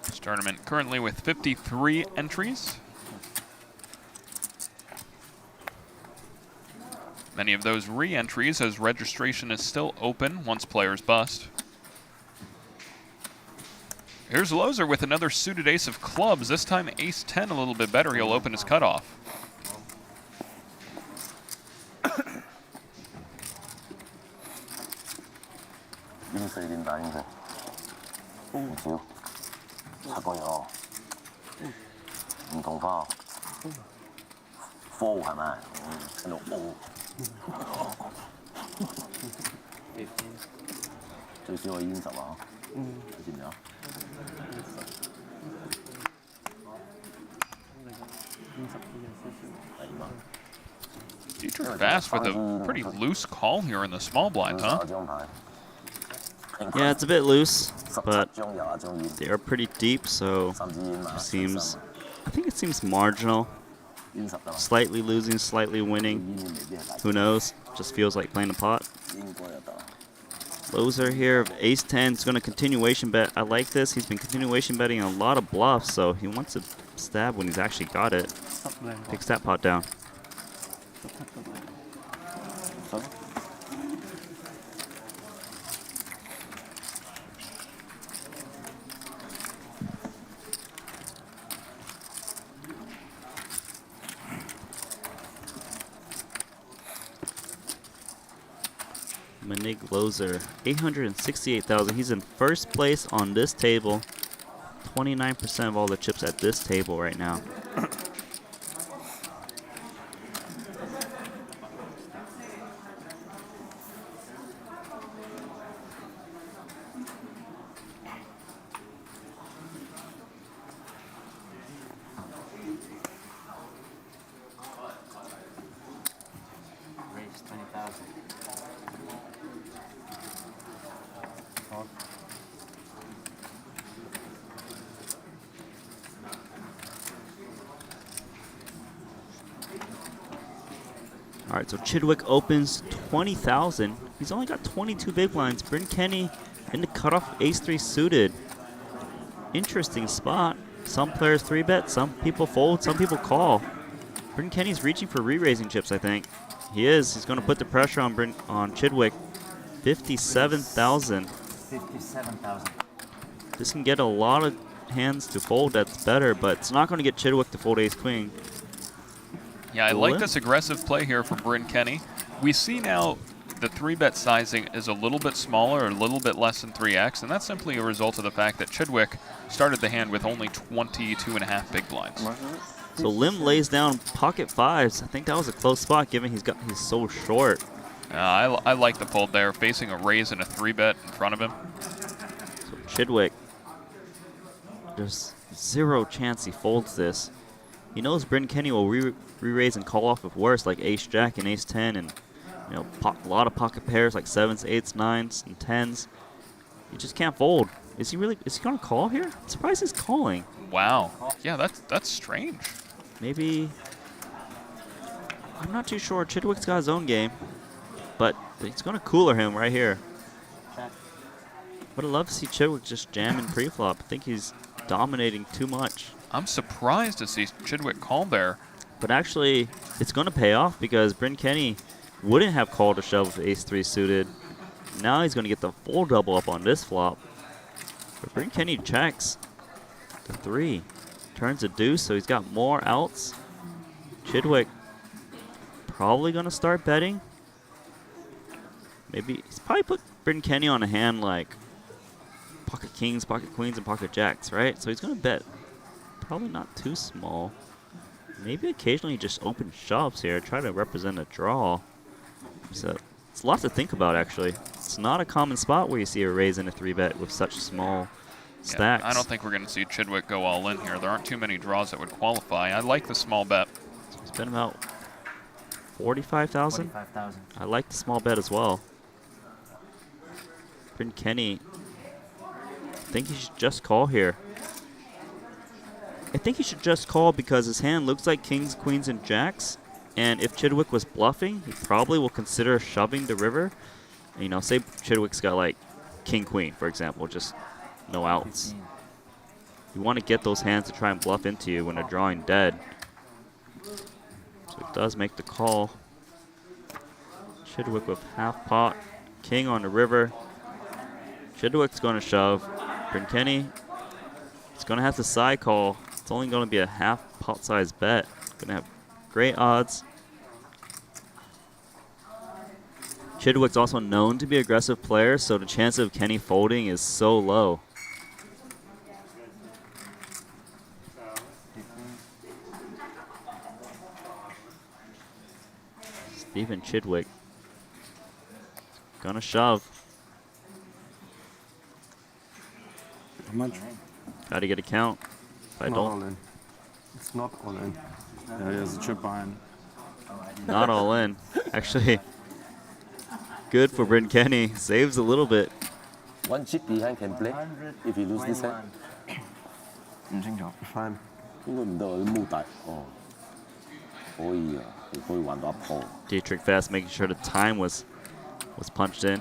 This tournament currently with 53 entries. Many of those re-entries as registration is still open once players bust. Here's Lozier with another suited ace of clubs, this time ace 10 a little bit better. He'll open his cutoff. Dietrich fast with a pretty loose call here in the small blind, huh? Yeah, it's a bit loose, but they are pretty deep, so it seems, I think it seems marginal. Slightly losing, slightly winning. Who knows? Just feels like playing the pot. Lozier here of ace 10 is going to continuation bet. I like this. He's been continuation betting a lot of bluffs, so he wants to stab when he's actually got it. Takes that pot down. Montenegro Lozier, 868,000. He's in first place on this table. 29% of all the chips at this table right now. raise 20,000. All right, so Chidwick opens 20,000. He's only got 22 big blinds. Bryn Kenny in the cutoff, ace-3 suited. Interesting spot. Some players 3-bet, some people fold, some people call. Bryn Kenny's reaching for re-raising chips, I think. He is. He's going to put the pressure on Chidwick. 57,000. 57,000. This can get a lot of hands to fold. That's better, but it's not going to get Chidwick to fold ace-queen. Yeah, I like this aggressive play here from Bryn Kenny. We see now the 3-bet sizing is a little bit smaller, a little bit less than 3x, and that's simply a result of the fact that Chidwick started the hand with only 22.5 big blinds. So Lim lays down pocket fives. I think that was a close spot given he's so short. I like the fold there, facing a raise and a 3-bet in front of him. So Chidwick, there's zero chance he folds this. He knows Bryn Kenny will re-raise and call off with worse, like ace-jack and ace-10, and a lot of pocket pairs like 7s, 8s, 9s, and 10s. You just can't fold. Is he really? Is he gonna call here? I'm surprised he's calling. Wow. Yeah, that's strange. Maybe. I'm not too sure. Chidwick's got his own game, but he's gonna cooler him right here. Check. Would have loved to see Chidwick just jamming pre-flop. I think he's dominating too much. I'm surprised to see Chidwick call there. But actually, it's going to pay off because Bryn Kenny wouldn't have called a shove with ace-3 suited. Now he's going to get the full double up on this flop. But Bryn Kenny checks the 3. Turns a deuce, so he's got more outs. Chidwick probably going to start betting. Maybe he's probably put Bryn Kenny on a hand like pocket kings, pocket queens, and pocket jacks, right? So he's going to bet probably not too small. Maybe occasionally just open shoves here, try to represent a draw. So it's a lot to think about, actually. It's not a common spot where you see a raise in a 3-bet with such small stacks. I don't think we're going to see Chidwick go all in here. There aren't too many draws that would qualify. I like the small bet. So it's been about 45,000. 45,000. I like the small bet as well. Bryn Kenny, I think he should just call here. I think he should just call because his hand looks like kings, queens, and jacks. And if Chidwick was bluffing, he probably will consider shoving the river. You know, say Chidwick's got like king, queen, for example, just no outs. 15. You want to get those hands to try and bluff into you when they're drawing dead. So he does make the call. Chidwick with half pot, king on the river. Chidwick's going to shove. Bryn Kenny, he's going to have to side call. It's only going to be a half pot size bet. Going to have great odds. Chidwick's also known to be an aggressive player, so the chance of Kenny folding is so low. 15. Stephen Chidwick gonna shove. How much? Gotta get a count. If I Not all don't, in. It's not all in. Yeah, he has a chip behind. not all in. Actually, good for Bryn Kenny. Saves a little bit. One chip behind can play if you lose this hand. 唔清楚。 Fine. 應該唔得，佢冇大哦，可以啊，你可以玩到一鋪。 Dietrich Fast making sure the time was punched in.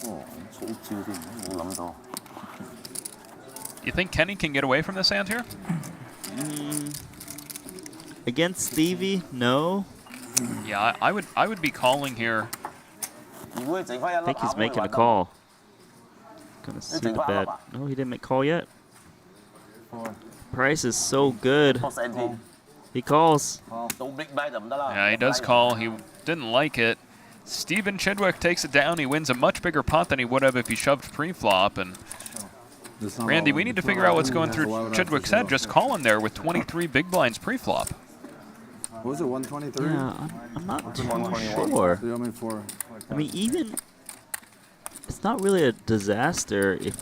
哦，粗招添，冇諗到。 You think Kenny can get away from this hand here? Against Stevie, no. Yeah, I would be calling here. 如果佢剩翻一 I 粒 think he's 餡 making a 可以玩到 call. Gonna see the bet. No, he didn't make call yet. 4. Price is so good. 多聲啲， He calls. 到 big blind 就唔得啦。 Yeah, he does call. He didn't like it. Stephen Chidwick takes it down. He wins a much bigger pot than he would have if he shoved pre-flop. And It's not Randy, all we in. need to It's figure not out all what's in. going He through has a lot of extra Chidwick's head. show. Just call him there with 23 big blinds pre-flop. What was it, 123? Yeah, I'm not too 121. sure. You owe me 4. I mean, even it's not really a disaster if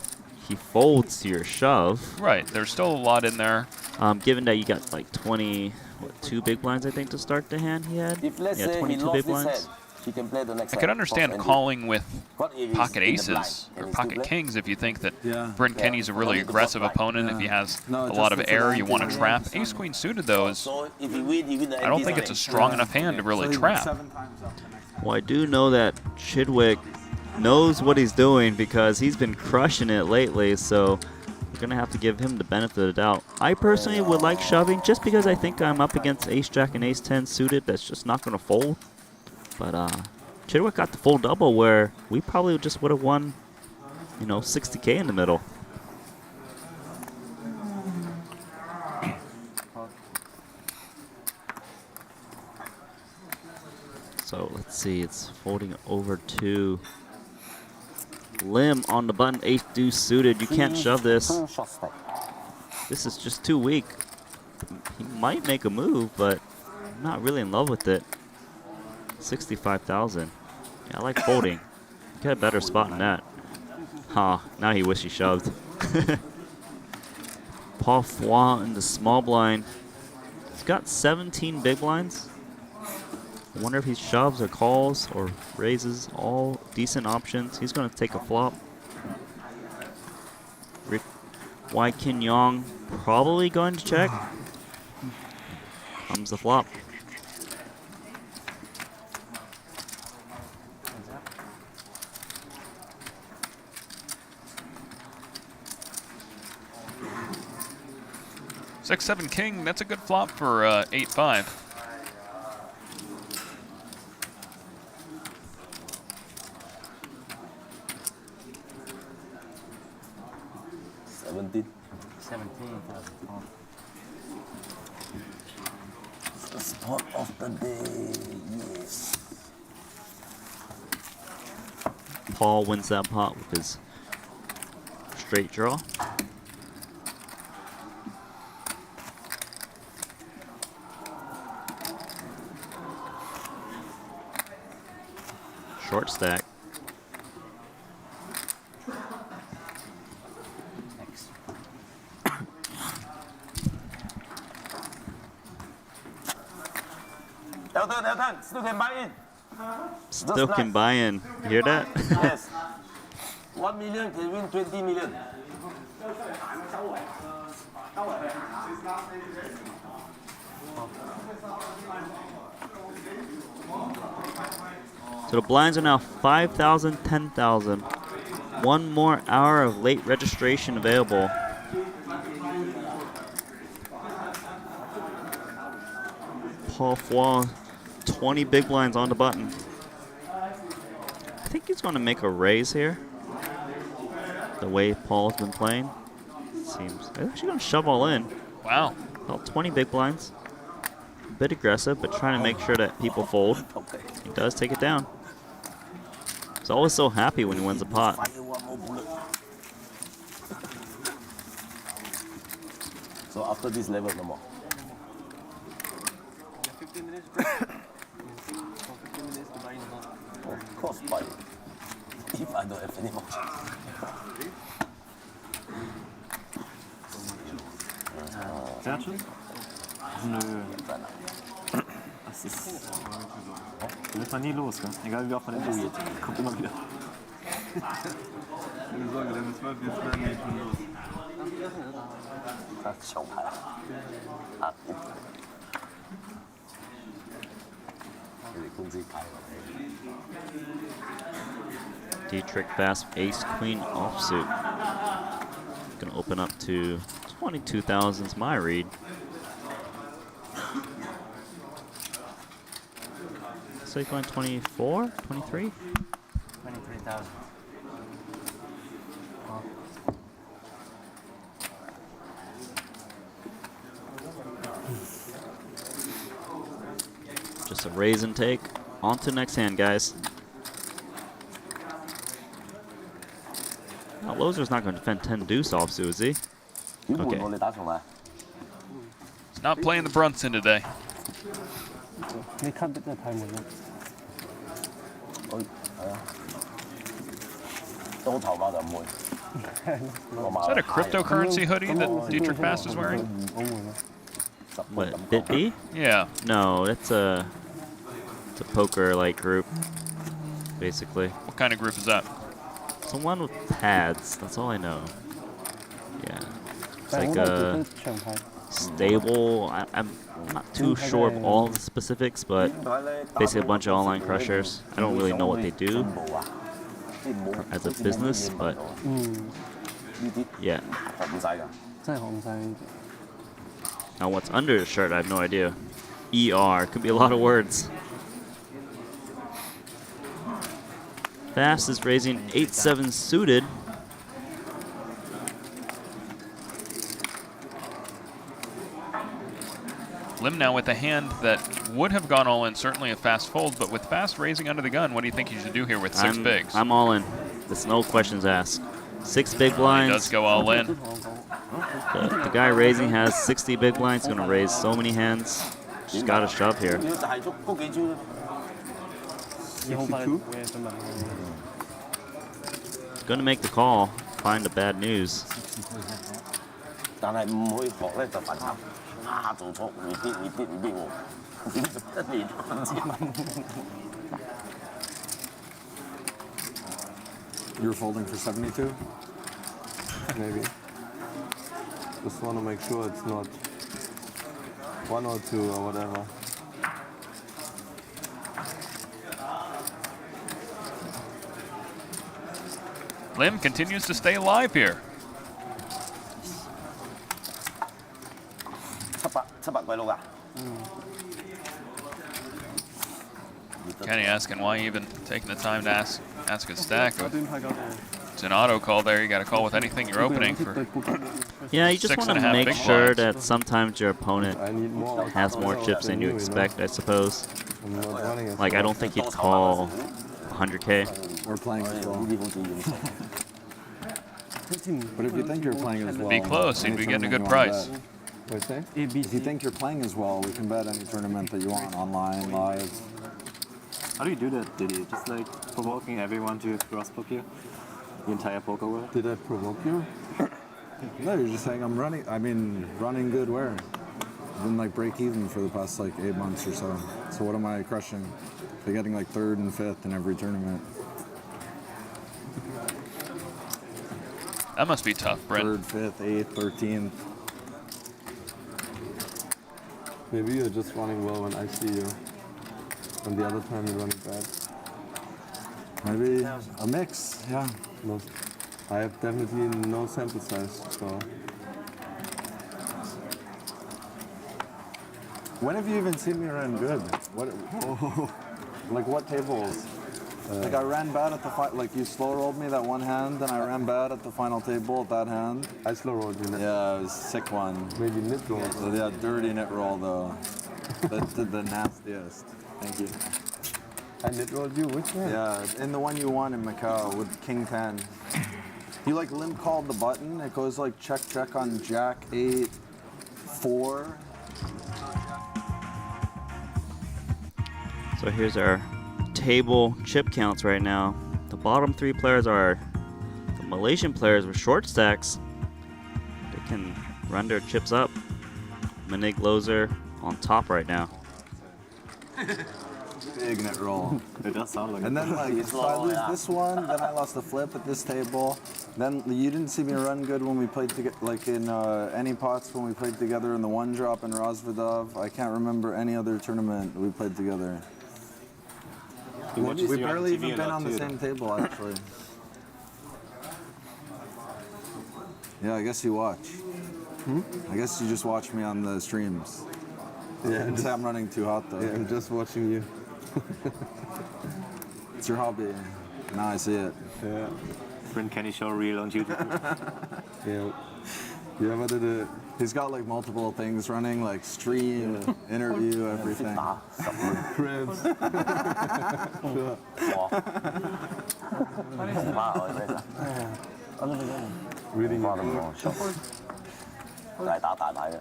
he folds to your shove. Right, there's still a lot in there. Given that you got like 2 big blinds, I think, to start the hand he had. If let's Yeah, say he 22 lost big this blinds. hand, he can play the next I hand. could understand Boss calling with What if he's pocket in the blind aces and or he still pocket play? kings if you think that Yeah. Bryn Kenny's a really Yeah. aggressive opponent, if he Yeah. has No, a just lot of for air the you want to anti- trap. Ace queen suited those. So if he win the I don't think it's a strong enough hand to really So he trap. 7 times up the next time. Well, I do know that Chidwick knows what he's doing because he's been crushing it lately, so we're going to have to give him the benefit of the doubt. I personally would like shoving just because I think I'm up against ace-jack and ace-10 suited that's just not going to fold. But Chidwick got the full double where we probably just would have won, 60K in the middle. So let's see, it's folding over to Lim on the button, ace deuce suited. You can't shove this. Shot stack. This is just too weak. He might make a move, but I'm not really in love with it. 65,000. Yeah, I like folding. Get a better spot than that. Huh, now he wish he shoved. Paul Foy in the small blind. He's got 17 big blinds. I wonder if he shoves or calls or raises. All decent options. He's going to take a flop. Wai Kin Yong probably going to check. Comes the flop. Six, seven, king. That's a good flop for 8-5. $17. 17,000. Oh. The spot of the day. Yes. Paul wins that pot with his straight draw. Short stack. X. Elton, still can buy in. Still can buy in. You hear that? Yes. 1 million can win 20 million. So the blinds are now 5,000, 10,000. One more hour of late registration available. Paul Foy, 20 big blinds on the button. I think he's going to make a raise here. The way Paul's been playing. Seems he's actually going to shove all in. Wow. About 20 big blinds. A bit aggressive, but trying to make sure that people fold. He does take it down. He's always so happy when he wins a pot. Fire one more bullet. So after this level, no more. 15 minutes break. 15 minutes to buy in the pot. Of course, buy. If I don't have any more. Sehr schön. Nö. Das ist. Du lässt man nie los, gell? Egal wie oft man den geht. Kommt immer wieder. Keine Sorge, der mit 12 jetzt werden nicht schon los. 小牌啊，你哋公司牌。 D-trick fast ace queen offsuit. Gonna open up to 22,000 is my read. So going 24, 23? 23,000. Just a raise and take. On to next hand, guys. Now, Loser's not going to defend 10 deuce offsuit, is he? 點換我哋打重來？ He's not playing the Brunson today. 你 cut 得太悶啦。我係啊，到頭馬就唔會。 Is that a cryptocurrency hoodie that Dietrich Fast is wearing? What, Bit B? Yeah. No, it's a poker like group, basically. What kind of group is that? It's the one with pads. That's all I know. Yeah, it's like a stable. I'm not too sure of all the specifics, but basically a bunch of online crushers. I don't really know what they do as a business, but yeah. 唔使㗎。 真係學唔晒呢啲。 Now what's under the shirt, I have no idea. ER, could be a lot of words. Fast is raising 8-7 suited. Lim now with a hand that would have gone all in, certainly a fast fold, but with Fast raising under the gun, what do you think you should do here with 6 bigs? I'm all in. There's no questions asked. 6 big He blinds. does go all in. The guy raising has 60 big blinds. He's going to raise so many hands. Just got to shove here. 要大足嗰幾招。 Going to make the call. Find the bad news. 但係唔去學咧就煩慘。做錯 repeat 喎，一年都唔知。 You're folding for 72? Maybe. Just want to make sure it's not 1 or 2 or whatever. Lim continues to stay alive here. 700鬼佬㗎。 Kenny asking why even taking the time to ask a stack. But 端派夠嘅。 it's an auto call there. You got to call with anything you're opening for. Yeah, you just want to 6.5 make big sure blinds. that sometimes your opponent I need more. has more chips than you expect, I suppose. I'm not running as Like, I well. don't think he'd call 100K. We're playing as well. 呢啲好重要。 But if you think you're playing as well, Be close, he'd be any getting a good tournament price. you want to bet. Wait, say? If you think you're playing as well, we can bet any tournament that you want, online, live. How do you do that, Diddy? Just like provoking everyone to cross poke you? The entire poker world? Did I provoke you? No, you're just saying I'm running. I mean, running good where? I've been like break even for the past like 8 months or so. So what am I crushing? They're getting like 3rd and 5th in every tournament. That must be tough, Brent. 3rd, 5th, 8th, 13th. Maybe you're just running well when I see you. And the other time you're running bad. Maybe a mix, yeah. No, I have definitely no sample size, so When have you even seen me run good? What? Like what tables? Like I ran bad at the like you slow rolled me that one hand, and I ran bad at the final table at that hand. I slow rolled you. Yeah, it was a sick one. Maybe mid roll. So yeah, dirty net roll though. That's the nastiest. Thank you. I mid rolled you. Which one? Yeah, in the one you won in Macau with King 10. You like limp called the button. It goes like check on Jack 8, 4. So here's our table chip counts right now. The bottom 3 players are the Malaysian players with short stacks. They can run their chips up. Montenegro on top right now. Big net roll. It does sound like And it. then like if I lose this one, then I lost a flip at this table. Then you didn't see me run good when we played together, like in any pots when we played together in the 1 drop in Rosvedov. I can't remember any other tournament we played together. watches We've you on barely TV even a been lot on the too, same table actually. Yeah, I guess you watch. I guess you just watch me on the streams. Yeah, And say I'm running too hot though. Yeah, I'm just watching you. It's your hobby. Now I see it. Yeah. Brent Kenny show reel on YouTube. Yeah. You ever did a He's got like multiple things running, like stream, interview, everything. cribs? Sure. 哇！我咩咋？ Reading 花 your 咁 book. 講，大打大牌嘅。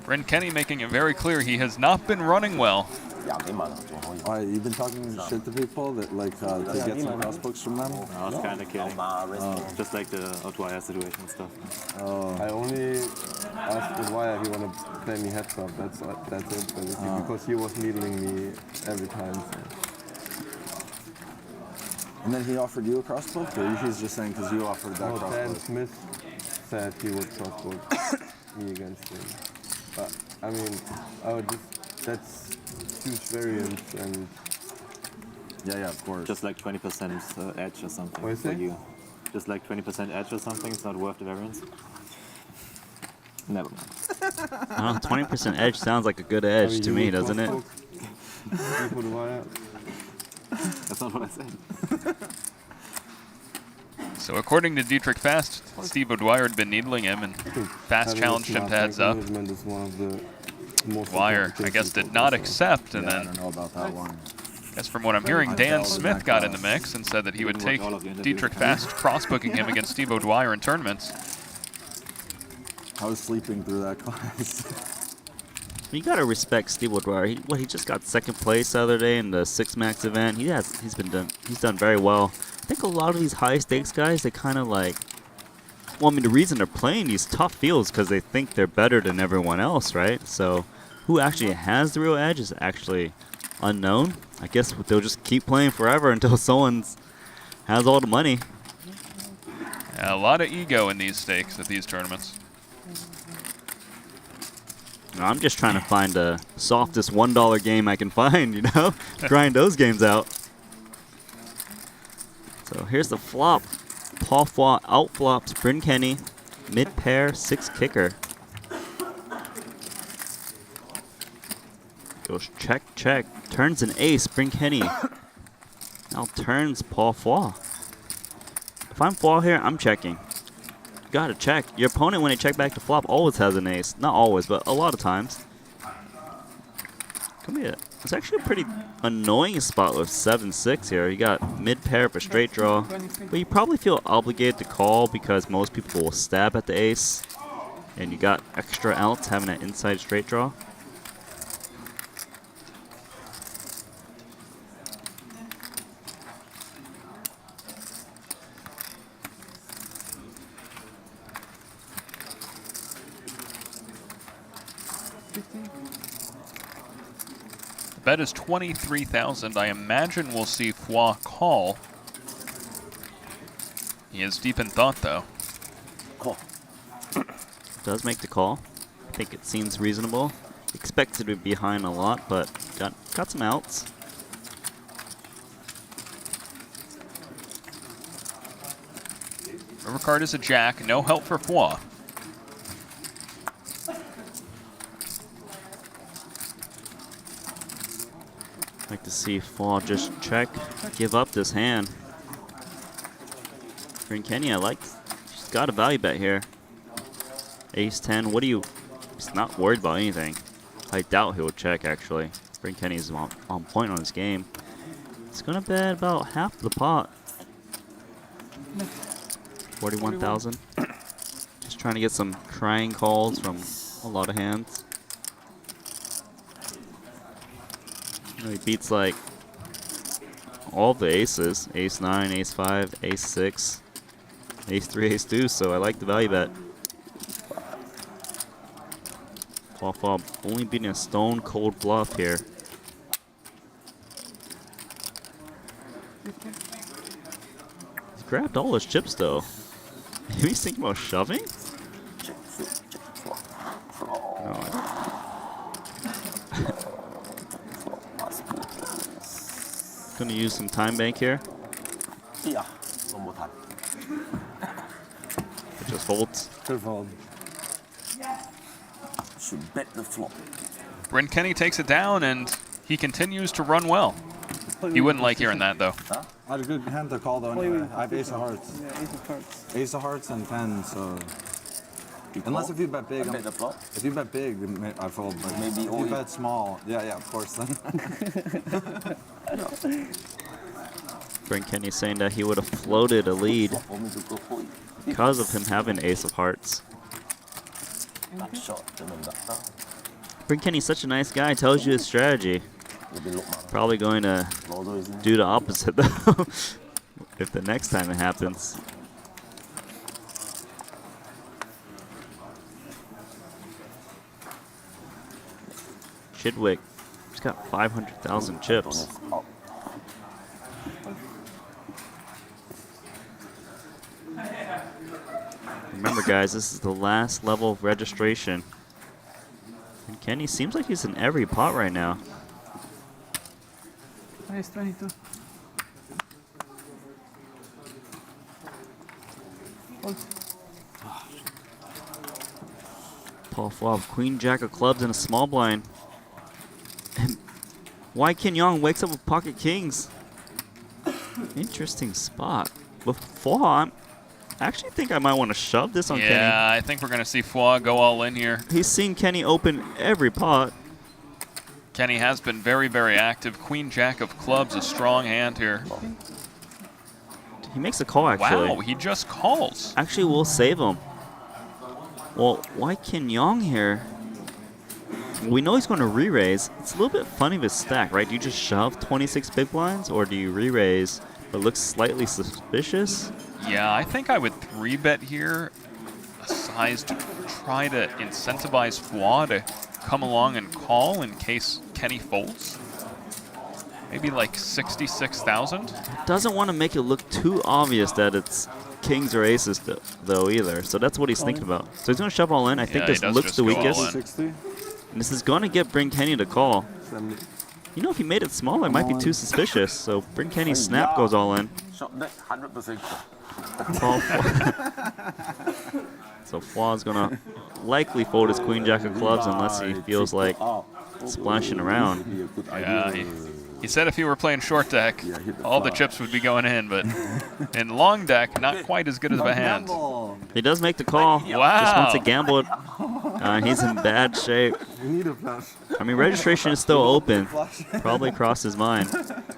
Brent Kenny making it very clear he has not been running well. 廿幾萬仲可以。 Alright, you've been talking shit to people that like to get some cross books from them. I was kind of kidding. 嘛 risk Just like the outwire situation and stuff. I only asked Adwire if he want to play me heads up. That's it, basically, because he was needling me every time. So. And then he offered you a cross book, or he's just saying because you offered that No, cross Dan book? Smith said he would crossbook me against him. But I mean, I would that's huge variance, and Yeah, of course. Just like 20% edge or something What is for it? you. Just like 20% edge or something. It's not worth the variance. Never mind. 20% edge sounds like a good edge I mean, to you me, would doesn't it? crossbook you put wire. That's not what I said. So according to Dietrich Fast, Steve O'Dwyer had been needling him and Fast Having a challenged him smart to heads back up. movement is one of the most Dwyer, important I guess, things did in not poker. accept, and Yeah, I then don't know about that one. I guess from what I'm hearing, Dan Smith got in the mix and said that he would Didn't watch take all of the interviews. Dietrich Fast cross-booking him against Steve O'Dwyer in tournaments. I was sleeping through that class. You gotta respect Steve O'Dwyer. He just got 2nd place the other day in the 6-max event. He's done very well. I think a lot of these high stakes guys, they kind of like, well, I mean, the reason they're playing these tough fields because they think they're better than everyone else, right? So who actually has the real edge is actually unknown. I guess they'll just keep playing forever until someone has all the money. A lot of ego in these stakes at these tournaments. I'm just trying to find the softest $1 game I can find, you know? Grind those games out. So here's the flop. Paul Foy outflops Bryn Kenny. Mid pair, 6 kicker. Goes check, check. Turns an ace, Bryn Kenny. Now turns Paul Foy. If I'm Foy here, I'm checking. Gotta check. Your opponent, when they check back to flop, always has an ace. Not always, but a lot of times. Come here. It's actually a pretty annoying spot with 7-6 here. You got mid pair for straight draw, but you probably feel obligated to call because most people will stab at the ace, and you got extra outs having an inside straight draw. Bet is 23,000. I imagine we'll see Foy call. He is deep in thought, though. Call. Does make the call. I think it seems reasonable. Expected to be behind a lot, but got some outs. River card is a jack. No help for Foy. Like to see Foy just check, give up this hand. Bryn Kenny, I like. She's got a value bet here. Ace 10. What do you? He's not worried about anything. I doubt he'll check actually. Bryn Kenny's on point on his game. It's gonna bet about half the pot. 41,000. Just trying to get some crying calls from a lot of hands. He beats like all the aces. Ace 9, Ace 5, Ace 6, Ace 3, Ace 2, so I like the value bet. Fob only beating a stone cold bluff here. He's grabbed all his chips though. Maybe he's thinking about shoving? No. Gonna use some time bank here. Yeah, one more time. It just folds. Could fold. Should bet the flop. Bryn Kenny takes it down, and he continues to run well. He wouldn't like hearing that, though. I had a good hand to call though. Anyway. I have ace of hearts. Yeah, ace of hearts. Ace of hearts and 10, so. Unless if you bet big, Bet the flop. if you bet big, I fold. But Maybe if you bet small, yeah, of course then. Bryn Kenny saying that he would have floated a lead For me to go for it. because of him having ace of hearts. Back shot. Remember. Bryn Kenny's such a nice guy, tells you his strategy. Probably going to do the opposite though, if the next time it happens. Chidwick, he's got 500,000 chips. Remember guys, this is the last level of registration. And Kenny seems like he's in every pot right now. Ace 22. Fold. Paul Foy, Queen Jack of clubs and a small blind. And Wai Kin Yong wakes up with pocket kings. Interesting spot. With Foy, I actually think I might want to shove this on Kenny. Yeah, I think we're going to see Foy go all in here. He's seen Kenny open every pot. Kenny has been very, very active. Queen Jack of clubs, a strong hand here. He makes a call actually. Wow, he just calls. Actually, we'll save him. Well, Wai Kin Yong here. We know he's going to re-raise. It's a little bit funny with stack, right? Do you just shove 26 big blinds, or do you re-raise but looks slightly suspicious? Yeah, I think I would 3-bet here. A size to try to incentivize Foy to come along and call in case Kenny folds. maybe like 66,000. Doesn't want to make it look too obvious that it's kings or aces though either. So that's what he's thinking about. So he's going to shove all in. I think Yeah, he this does looks just the go all weakest. in. 60. And this is going to get Bryn Kenny to call. 70. You know, if he made it smaller, it might be too suspicious. So Bryn Kenny's snap goes all in. Shot net 100%. Call so Fla's going to likely fold his queen jack of clubs unless he feels like splashing around. Yeah, he said if he were playing short deck, all the chips would be going in, but in long deck, not quite as good as a hand. He does make the call. Just Wow. wants to gamble it. He's in bad shape. You need a flash. I mean, registration is still open. Probably crossed his mind.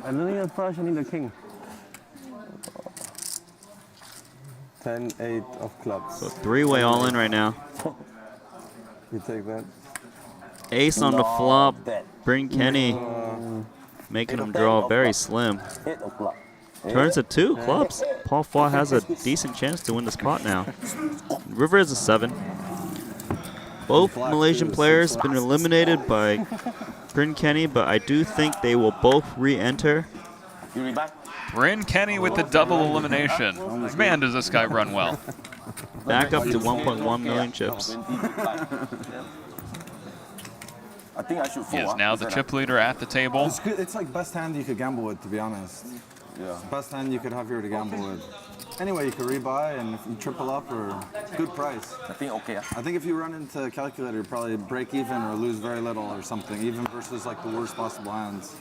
I don't need a flash, I need a king. 10-8 of clubs. So three-way all in right now. You take that. Ace on the flop. Bryn Kenny making him draw very slim. Turns to 2 clubs. Paul Flaw has a decent chance to win the spot now. River is a 7. Both Malaysian players have been eliminated by Bryn Kenny, but I do think they will both re-enter. Bryn Kenny with the double elimination. Man, does this guy run well. Back up to 1.1 million chips. I think I should He is now the chip leader at the table. It's good. It's like best hand you could gamble with, to be honest. Yeah. Best hand you could have here to gamble with. Anyway, you could rebuy and if you triple up or good price. I think okay. I think if you run into a calculator, you probably break even or lose very little or something, even versus like the worst possible hands.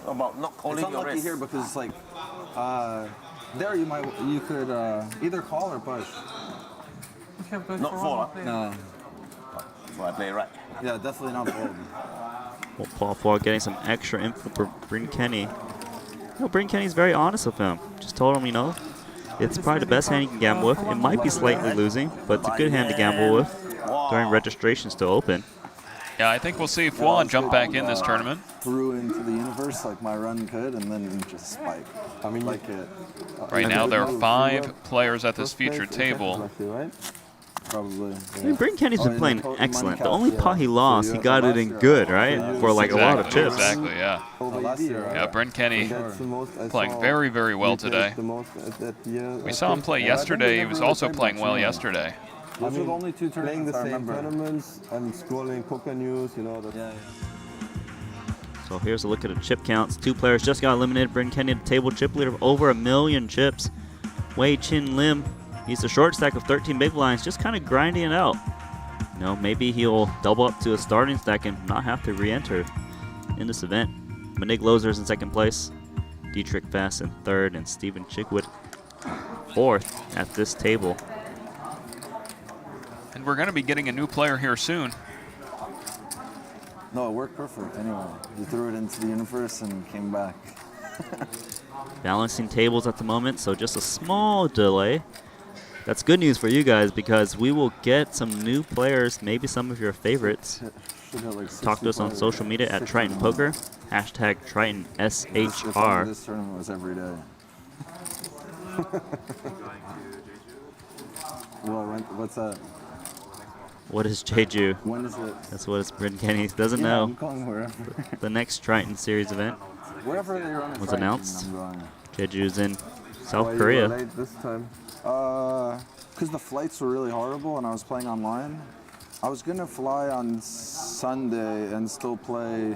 About not calling It's your unlucky race. here because like there you could either call or push. Not four. No. So I play right. Yeah, definitely not fold. Well, Paul Flaw getting some extra info for Bryn Kenny. You know, Bryn Kenny's very honest with him. Just told him, you know, it's probably the best hand you can gamble with. It might be slightly losing, but it's a good hand to gamble with during registration still open. Yeah, I think we'll see Fwan jump back in this tournament. Threw into the universe like my run could, and then just spike. I mean, Like it. Right now, there are 5 players at this featured table. Right? Probably. I mean, Bryn Kenny's been playing in excellent. The Money only Cap, pot he lost, he got it in good, right? For like a lot of chips. Exactly, yeah. Last year, Yeah, Bryn Kenny That's the most I playing saw very, very well you take today. The most at that year. We I saw him think. play Yeah, I think yesterday. He never was really also played playing much, well you know. yesterday. Those were the only 2 Playing the tournaments I same remember. tournaments and scrolling poker news, you know. Yeah. So here's a look at the chip counts. 2 players just got eliminated. Bryn Kenny, the table chip leader of over 1 million chips. Wei Chin Lim, he's a short stack of 13 big blinds, just kind of grinding it out. You know, maybe he'll double up to a starting stack and not have to re-enter in this event. Montenegro Losers in 2nd place. Dietrich Fass in 3rd, and Stephen Chigwood 4th at this table. And we're going to be getting a new player here soon. No, it worked perfect anyway. You threw it into the universe and came back. Balancing tables at the moment, so just a small delay. That's good news for you guys because we will get some new players, maybe some of your favorites. Should have like Talk to us on 65 social media at 60 Triton Poker, hashtag Triton If SHR. This tournament was every day. What's that? What is Jeju? When is it? That's what it's Bryn Kenny doesn't Yeah, know. I'm going wherever. The next Triton Series event Wherever they run it was Triton, announced. I'm going. Jeju's in Why South you were Korea. late this time? Because the flights were really horrible and I was playing online. I was going to fly on Sunday and still play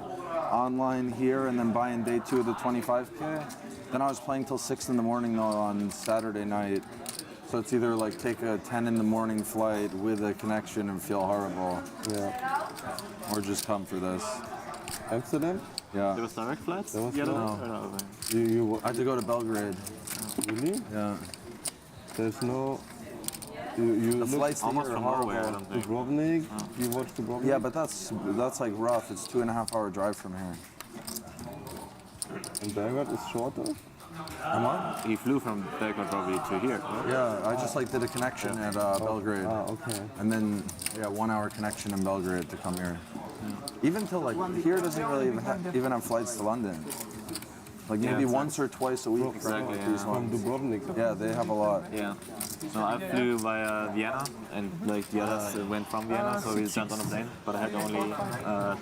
online here and then buy in day 2 of the 25K. Then I was playing till 6 in the morning though on Saturday night. So it's either like take a 10 in the morning flight with a connection and feel horrible, Yeah. or just come for this. Amsterdam? Yeah. There was direct flights? There was the other no- day? Or no? You I had to go to Belgrade. really? Yeah. There's no. You The looked flights Almost here are from Norway, I horrible. don't think. Dubrovnik. You watched Dubrovnik? Yeah, but that's like rough. It's 2.5 hour drive from here. And Belgrade is shorter. Am I? He flew from Belgrade probably to here, right? Yeah, I just like did a connection at Belgrade. Ah, okay. And then, yeah, 1 hour connection in Belgrade to come here. Even till like here doesn't really even have flights to London. Like maybe once or twice a week. Exactly, Like these yeah. ones. Dubrovnik. Yeah, they have a lot. Yeah. No, I flew via Vienna, and like the others went from Vienna, so we jumped on a plane. But I had only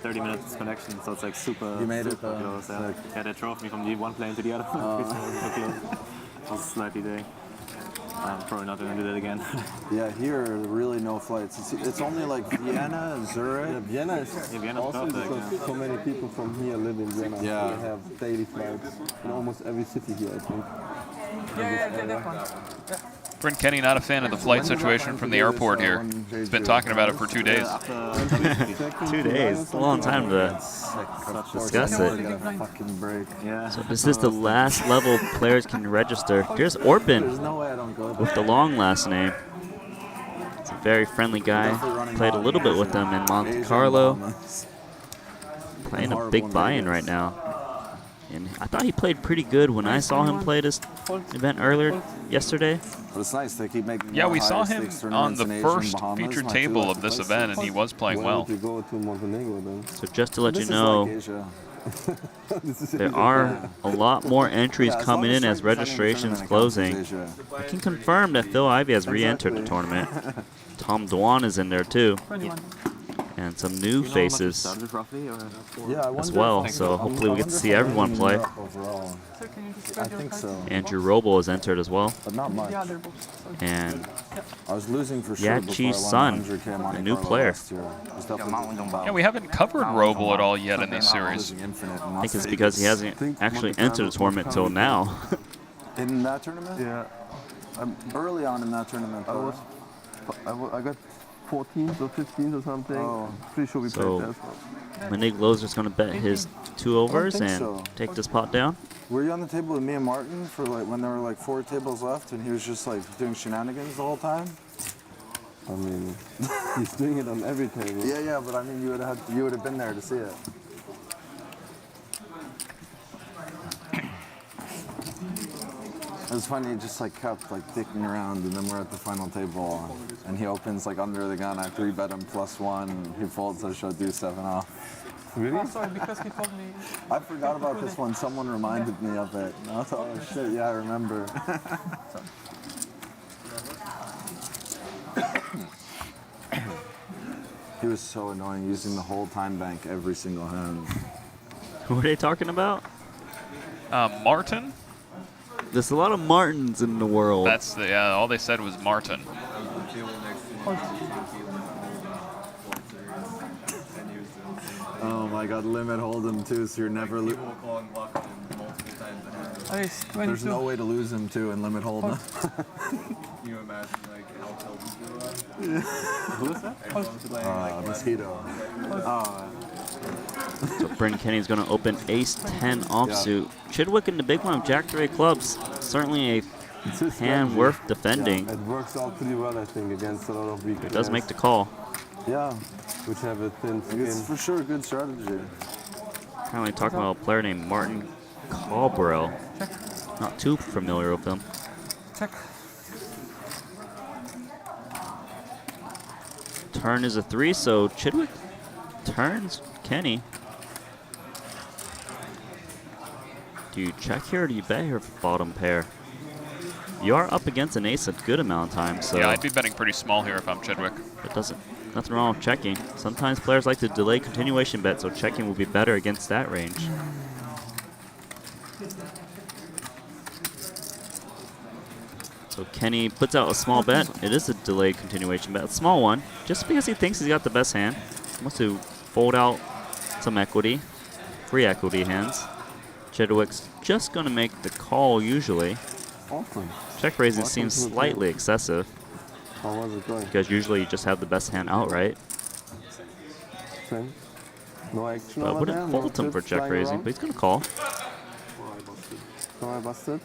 30 minutes connection, so it's like super. You made it, super close. Yeah. Yeah, they drove me from the one plane to the other. So close. It was a slightly day. I'm probably not going to do that again. Yeah, here really no flights. It's only like Vienna, Zurich. Yeah, Vienna is Vienna's awesome perfect, because yeah. so many people from here live in Vienna. Yeah. So they have daily flights in almost every city here, I think. Yeah, that one. Brent Kenny, not a fan of the flight situation from the airport here. He's been talking about it for 2 days. 2 days. It's a long time to discuss it. Fucking break. Yeah. So this is the last level players can register. Here's There's Orpin no way I don't go with the long last name. It's a very friendly guy. Played a little bit with them in Monte Carlo. Playing a big buy-in right now. And I thought he played pretty good when I saw him play this event earlier yesterday. But it's nice they keep making. Yeah, more we saw higher him stakes on tournaments the in Asia and first Bahamas. featured My two table lucky of this places. event, and he was playing Why well. would you go to Montenegro then? So just to let This you is know, like Asia. there are a lot more entries Yeah, as coming long in as Triton registrations tournament counts as closing. Asia. I can confirm that Phil Ivey has re-entered the tournament. Tom Dwan is in there too, 21. and some new faces Roughly, or? Yeah, I as wonder well. if- So hopefully we get to see I wonder if everyone I'm play. in Europe overall. So can you just I spread your think cards? so, Andrew Roble is entered as well, but not much. The other books. So and I was losing for sure Yeah, before Chi's I won son, 100K Monte a new Carlo player. last year. It was definitely Yeah, we haven't covered Roble at all yet in these series. losing infinite in I think Las it's because he Vegas. hasn't actually entered the tournament till now. In that tournament? Yeah, Early on in that tournament. I got 14th or 15th or something. Oh. Pretty sure we So- played that. Manig Loser's going to bet his 2 overs think and so. take this pot down. Were you on the table with me and Martin for like when there were like 4 tables left and he was just like doing shenanigans the whole time? I mean, he's doing it on every table. Yeah, but I mean you would have been there to see it. It was funny, he just like kept like dicking around and then we're at the final table and he opens like under the gun. I 3-bet him +1 and he folds, I show deuce 7 off. Really? Oh, sorry, because he told me. I forgot about this one, someone reminded me of it. And I thought, oh shit, yeah, I remember. He was so annoying using the whole time bank every single hand. What are they talking about? Martin? There's a lot of Martins in the world. That's the, yeah, all they said was Martin. Oh my god, limit hold'em too, so you're never Oh, it's 22. There's no way to lose him too in limit hold'em. Can you imagine like how told you Who is that? Mosquito. So Brent Kenny's going to open ace-10 offsuit. Chidwick in the big one of Jack-3 clubs. Certainly a It's his hand strategy. worth defending. Yeah, it works out pretty well, I think, against a lot of weak It does players, make the call. Yeah, which have a thin it's skin. for sure a good strategy. Currently talking about a player named Martin Cabrel. Not too familiar with him. Check. Turn is a 3, so Chidwick turns Kenny. Do you check here or do you bet here for bottom pair? You are up against an ace a good amount of times, so Yeah, I'd be betting pretty small here if I'm Chidwick. it doesn't. Nothing wrong with checking. Sometimes players like to delay continuation bet, so checking will be better against that range. So Kenny puts out a small bet. It is a delayed continuation bet, a small one, just because he thinks he's got the best hand. He wants to fold out some equity, free equity hands. Chidwick's just going to make the call usually. Awesome. Check raising Welcome seems to the slightly excessive How was it going? because usually you just have the best hand outright. Trent? No action But I over wouldn't there? No fault him for chips check flying raising, around? but he's going to call. No, I busted.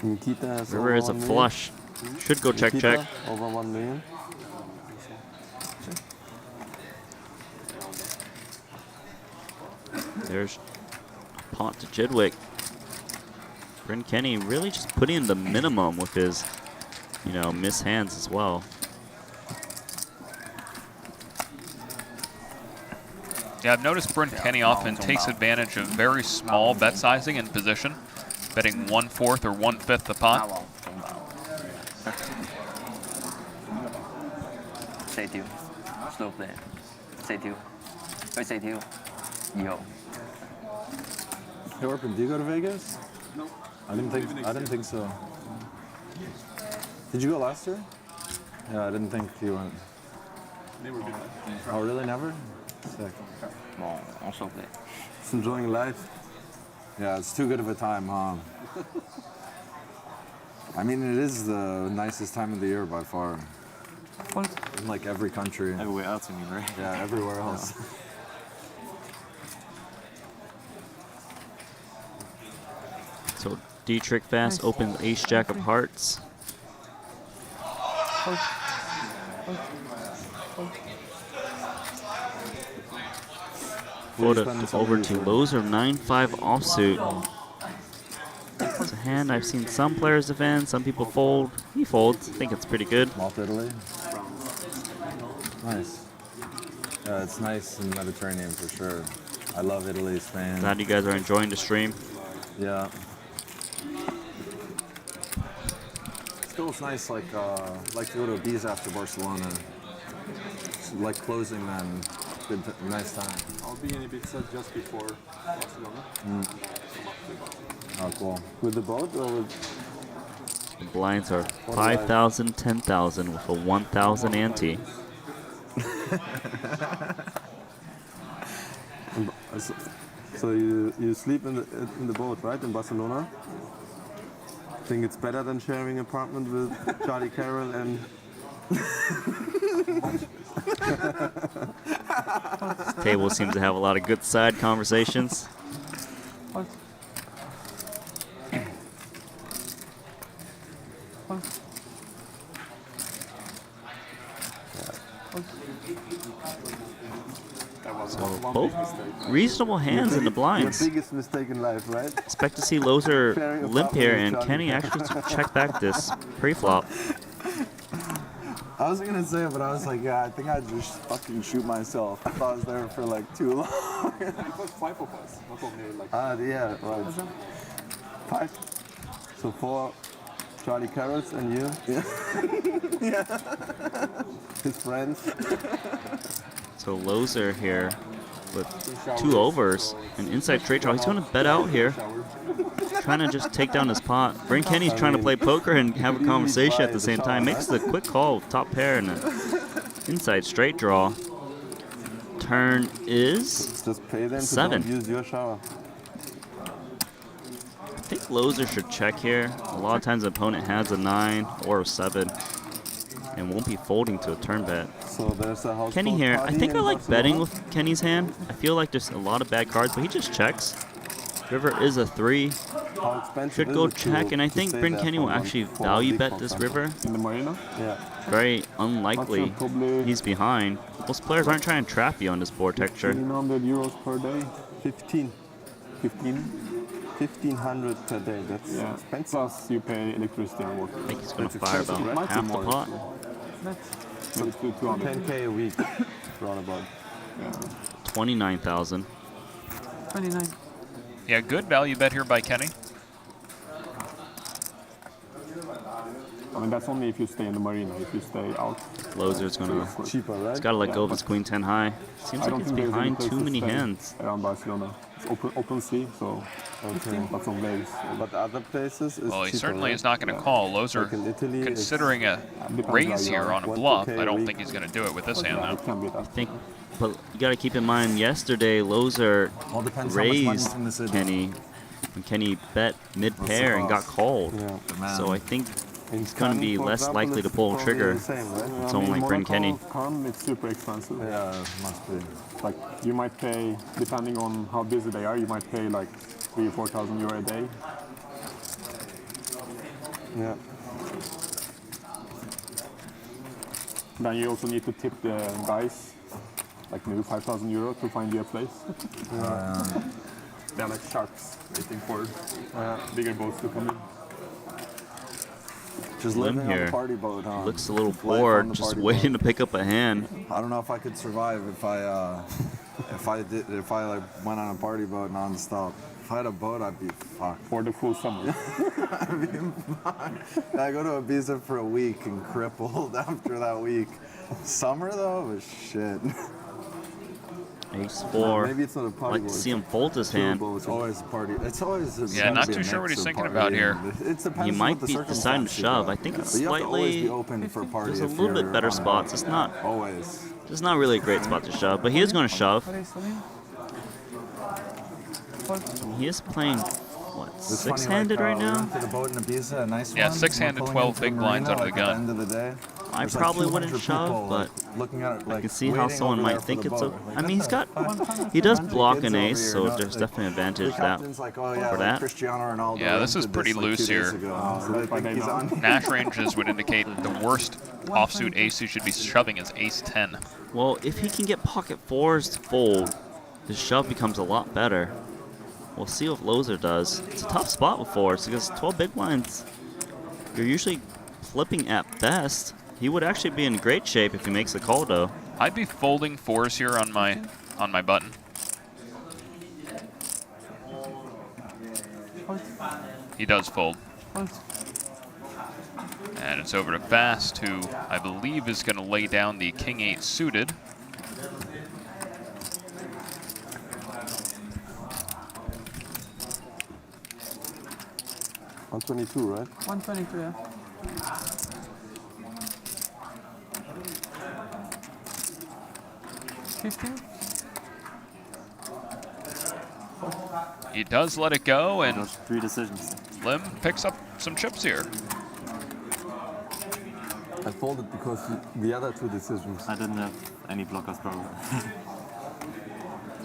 Nikita has River over is a 1 million. flush. Should go check, Nikita, check. Over 1 million. There's a pot to Chidwick. Bryn Kenny really just putting in the minimum with his, miss hands as well. Yeah, I've noticed Bryn Kenny often takes advantage of very small bet sizing and position, betting 1/4 or 1/5 the pot. Say two. Slow play. Say two. Or say two. Yo. Hey, Orpin, do you go to Vegas? No. I didn't think so. Did you go last year? Yeah, I didn't think you went. Never been. Oh, really? Never? Sick. Bon, on slow play. Just enjoying life. Yeah, it's too good of a time, huh? I mean, it is the nicest time of the year by far. In like every country. Everywhere else, you mean, right? Yeah, everywhere else. So Dietrich Fast opens Ace Jack of Hearts. Fold it over to Loser 9-5 offsuit. It's a hand I've seen some players defend, some people fold. He folds. I think it's pretty good. Malta, Italy. Nice. Yeah, it's nice in Mediterranean for sure. I love Italy, Spain. Glad you guys are enjoying the stream. Yeah. Still, it's nice, like to go to Ibiza after Barcelona. It's like closing then. Good, nice time. I'll be in Ibiza just before Barcelona. Oh, cool. With the boat or with? The blinds are 5,000, 10,000 with a 1,000 ante. So you sleep in the boat, right, in Barcelona? Think it's better than sharing apartment with Charlie Carroll and. This table seems to have a lot of good side conversations. So both reasonable hands in the blinds. Your biggest mistake in life, right? Expect to see Loser limp here, and Kenny actually check back this pre-flop. I was gonna say it, but I was like, yeah, I think I'd just fucking shoot myself if I was there for like too long. It was 5 of us, not only like. Yeah, right. 5. So 4 Charlie Carrots and you. Yeah. His friends. So Loser here with 2 overs and inside straight draw. He's going to bet out here, trying to just take down his pot. Bryn Kenny's trying to play poker and have a conversation at the same time. Makes the quick call, top pair, and an inside straight draw. Turn is Just pay them 7. to don't use your shower. I think Loser should check here. A lot of times the opponent has a 9 or a 7 and won't be folding to a turn bet. So there's a house Kenny here. I think I like betting with Kenny's hand. I feel like there's a lot of bad cards, but he just checks. River is a 3. How expensive Should is go it check, and I to think stay Bryn there Kenny for will actually for a value week, bet for this example? river. In the marina? Yeah. Very unlikely Probably he's behind. Most players aren't trying to trap you on this board texture. 1,300 euros per day. 15. 1,500 per day. That's expensive. Plus you pay electricity and water. I think he's going to fire about half the pot. So it's 10K a week, roundabout. 29,000. 29. Yeah, good value bet here by Kenny. I mean, that's only if you stay in the marina. If you stay out, Loser's going to... cheaper, right? He's got to let go of his queen 10 high. Seems like he's behind too many hands. Around Barcelona. It's open sea, so lots of waves. But other places is Well, he cheaper, certainly right? is not going to call. Loser, Like in Italy, it's- considering a depends raise how you here are. on a 1 to bluff, K I a don't week. think he's going to do it with this hand, Yeah, though. it can be that. I think, but you got to keep in mind, yesterday Loser All depends how much money's raised in the city. Kenny, and Kenny bet mid-pair and got called. Yeah. So I think In he's going to be Cannes, for less example, likely to it's pull a probably trigger. the same, right? It's I mean, only Bryn Kenny. Cannes, it's super expensive. Yeah, it must be. Like you might pay, depending on how busy they are, you might pay like 3,000 or 4,000 euro a day. Yeah. Then you also need to tip the guys, like maybe 5,000 euro to find you a place. They're like sharks waiting for bigger boats to come in. Just Lim living on here a party boat, huh? looks a little Life on bored, the just party waiting boat. to pick up a hand. I don't know if I could survive if I if I like went on a party boat nonstop. If I had a boat, I'd be fucked. For the full summer. I'd be fucked. I go to Ibiza for a week and crippled after that week. Summer though was shit. Ace 4. Maybe it's not a I'd party like boat. to see him fold his hand. It's always a party. It's always a Yeah, not too sure what he's thinking about here. It depends He on might what the be deciding to circumstance shove. you I think got. it's But you have to always slightly. be open for a party. There's a if little bit you're better on a spots. boat. It's not. Always. It's not really a great spot to shove, but he is going to shove. What is Lim? Fold. He is playing what, It's funny, six-handed like, right we now? went to the boat in Ibiza, a nice Yeah, one. six-handed, We're pulling 12 into big the blinds marina, under the like, at gun. End of the day. I There's probably like wouldn't 200 shove, people, but like, looking at it, I like, can see how waiting someone over there might for think the it's boat. a. Like, I mean, he's what got. the fuck? He does Bunch of block kids an over ace, here, so not- there's like, definitely an the advantage that. captain's like, oh yeah, for like that. Cristiano Ronaldo. Yeah, this is did pretty like, loose 2 days here. ago. So they think he's on. Nash ranges would indicate the worst offsuit ace he should be shoving is ace 10. Well, if he can get pocket 4s to fold, his shove becomes a lot better. We'll see what Loser does. It's a tough spot with 4s because 12 big blinds, you're usually flipping at best. He would actually be in great shape if he makes the call, though. I'd be folding 4s here on my button. Fold. He does fold. Fold. And it's over to Fast, who I believe is going to lay down the king 8 suited. $122, right? 122, yeah. $15. He does let it go, and Those 3 decisions. Lim picks up some chips here. I folded because the other 2 decisions. I didn't have any blockers probably.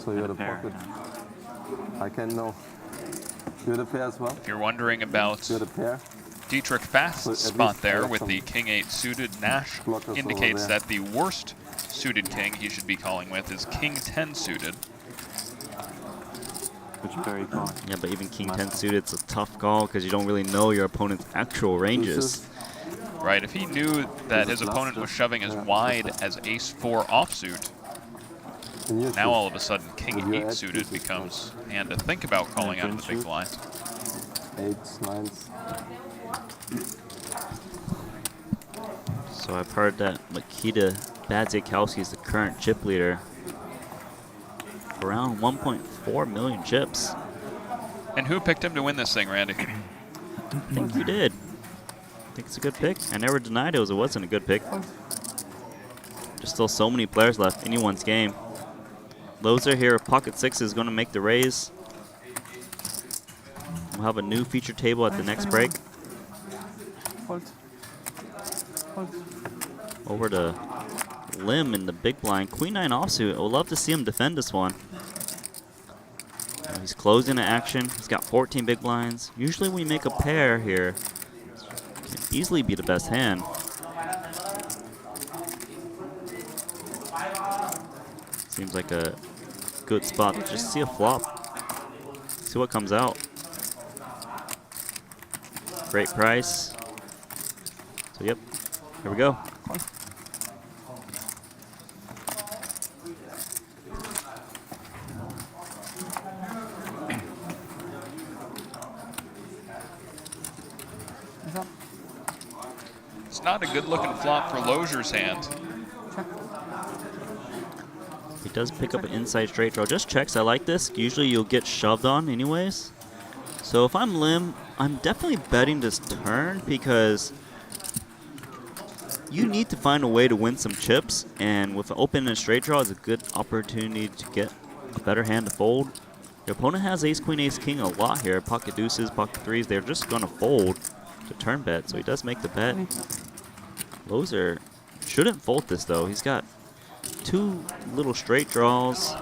So you had a pair, pocket. I can know. You had a pair as well? If you're wondering about You had a pair? Dietrich So Fast's at spot least there have with some the king 8 suited, Nash blockers over indicates there. that the worst suited king he should be calling with is king 10 suited. Which very call. Yeah, but even king 10 suited, it's a tough call because you don't really know your opponent's actual ranges. Right, if he knew that his This is opponent last was shoving as yeah. wide as ace 4 offsuit, And you now too. all of a sudden king With your 8 edge suited pieces, becomes a hand to think about calling out of the big shoot. blind. 8s, 9s. So I've heard that Makita Badzikowski is the current chip leader. Around 1.4 million chips. And who picked him to win this thing, Randy? I think you did. I think it's a good pick. I never denied it wasn't a good pick. There's still so many players left. Anyone's game. Loser here, pocket 6 is going to make the raise. We'll have a new feature table at the next break. Fold. Fold. Over to Lim in the big blind. Queen 9 offsuit. I would love to see him defend this one. He's closing the action. He's got 14 big blinds. Usually when we make a pair here, it can easily be the best hand. Seems like a good spot to just see a flop. See what comes out. Great price. So yep, here we go. Is up. It's not a good looking flop for Lozier's hand. Check. He does pick up an inside straight draw. Just checks. I like this. Usually you'll get shoved on anyways. So if I'm Lim, I'm definitely betting this turn because you need to find a way to win some chips. And with an open and straight draw, it's a good opportunity to get a better hand to fold. Your opponent has ace, queen, ace, king a lot here. Pocket deuces, pocket threes. They're just going to fold to turn bet. So he does make the bet. Loser shouldn't fold this though. He's got 2 little straight draws,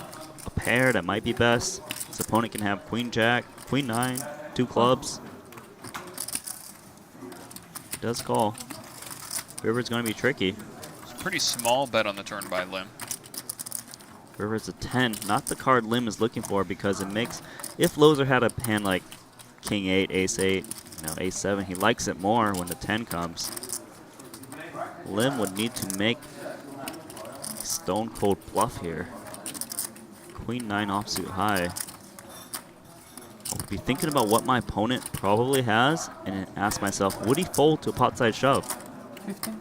a pair that might be best. His opponent can have queen jack, queen 9, 2 clubs. He does call. River's going to be tricky. It's a pretty small bet on the turn by Lim. River's a 10, not the card Lim is looking for because it makes, if Loser had a hand like king 8, ace 8, ace 7, he likes it more when the 10 comes. Lim would need to make a stone cold bluff here. Queen 9 offsuit high. I'll be thinking about what my opponent probably has and then ask myself, would he fold to a pot side shove? 15.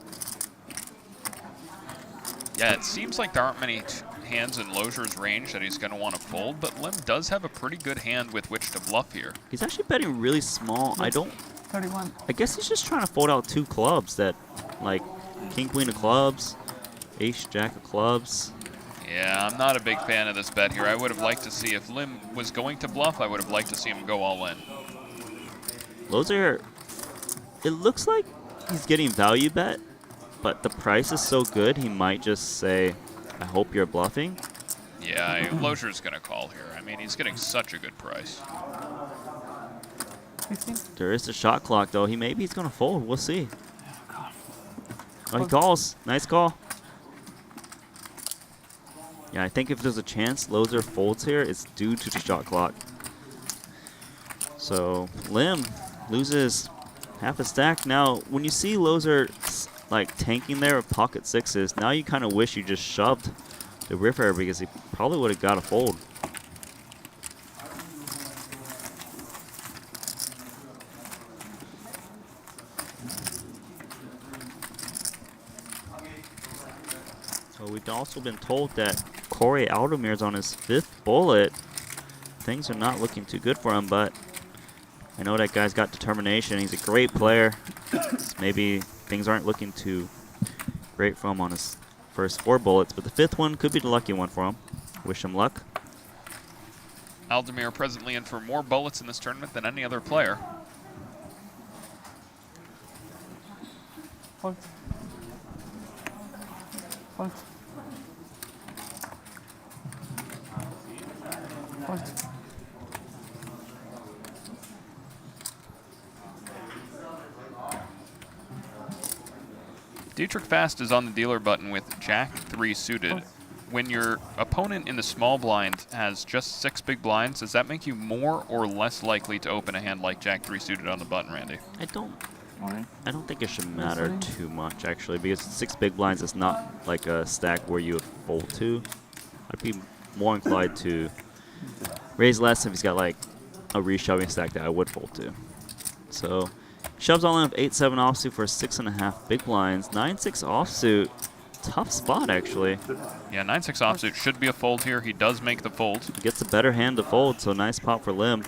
Yeah, it seems like there aren't many hands in Lozier's range that he's going to want to fold, but Lim does have a pretty good hand with which to bluff here. He's actually betting really small. 31. I guess he's just trying to fold out 2 clubs that, like, King, Queen of clubs, Ace, Jack of clubs. Yeah, I'm not a big fan of this bet here. I would have liked to see, if Lim was going to bluff, I would have liked to see him go all in. Lozier, it looks like he's getting value bet, but the price is so good, he might just say, I hope you're bluffing. Yeah, Lozier's going to call here. I mean, he's getting such a good price. 15. There is the shot clock, though. Maybe he's going to fold. We'll see. Oh, he calls. Nice call. Yeah, I think if there's a chance Lozier folds here, it's due to the shot clock. So Lim loses half a stack. Now, when you see Lozier like tanking there with pocket sixes, now you kind of wish you just shoved the river because he probably would have got a fold. So we've also been told that Corey Aldermere's on his 5th bullet. Things are not looking too good for him, but I know that guy's got determination. He's a great player. Maybe things aren't looking too great for him on his first 4 bullets, but the 5th one could be the lucky one for him. Wish him luck. Aldemir presently in for more bullets in this tournament than any other player. Fold. Fold. Fold. Dietrich Fast is on the dealer button with Jack 3 suited. When your opponent in the small blind has just 6 big blinds, does that make you more or less likely to open a hand like Jack 3 suited on the button, Randy? I don't think it should matter too much, actually, because 6 big blinds is not like a stack where you would fold to. I'd be more inclined to raise less if he's got like a reshoving stack that I would fold to. So shoves all in with 8-7 offsuit for 6.5 big blinds. 9-6 offsuit, tough spot actually. Yeah, 9-6 offsuit should be a fold here. He does make the fold. He gets a better hand to fold, so nice pop for Lim.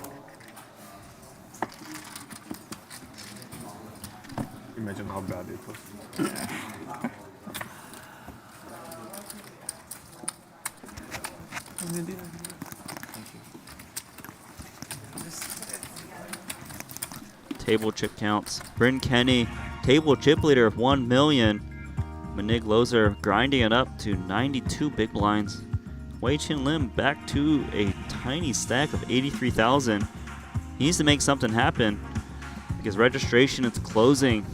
Imagine how bad it was. Table chip counts. Bryn Kenny, table chip leader of 1 million. Montenegro Lozier grinding it up to 92 big blinds. Wei Chin Lim back to a tiny stack of 83,000. He needs to make something happen because registration is closing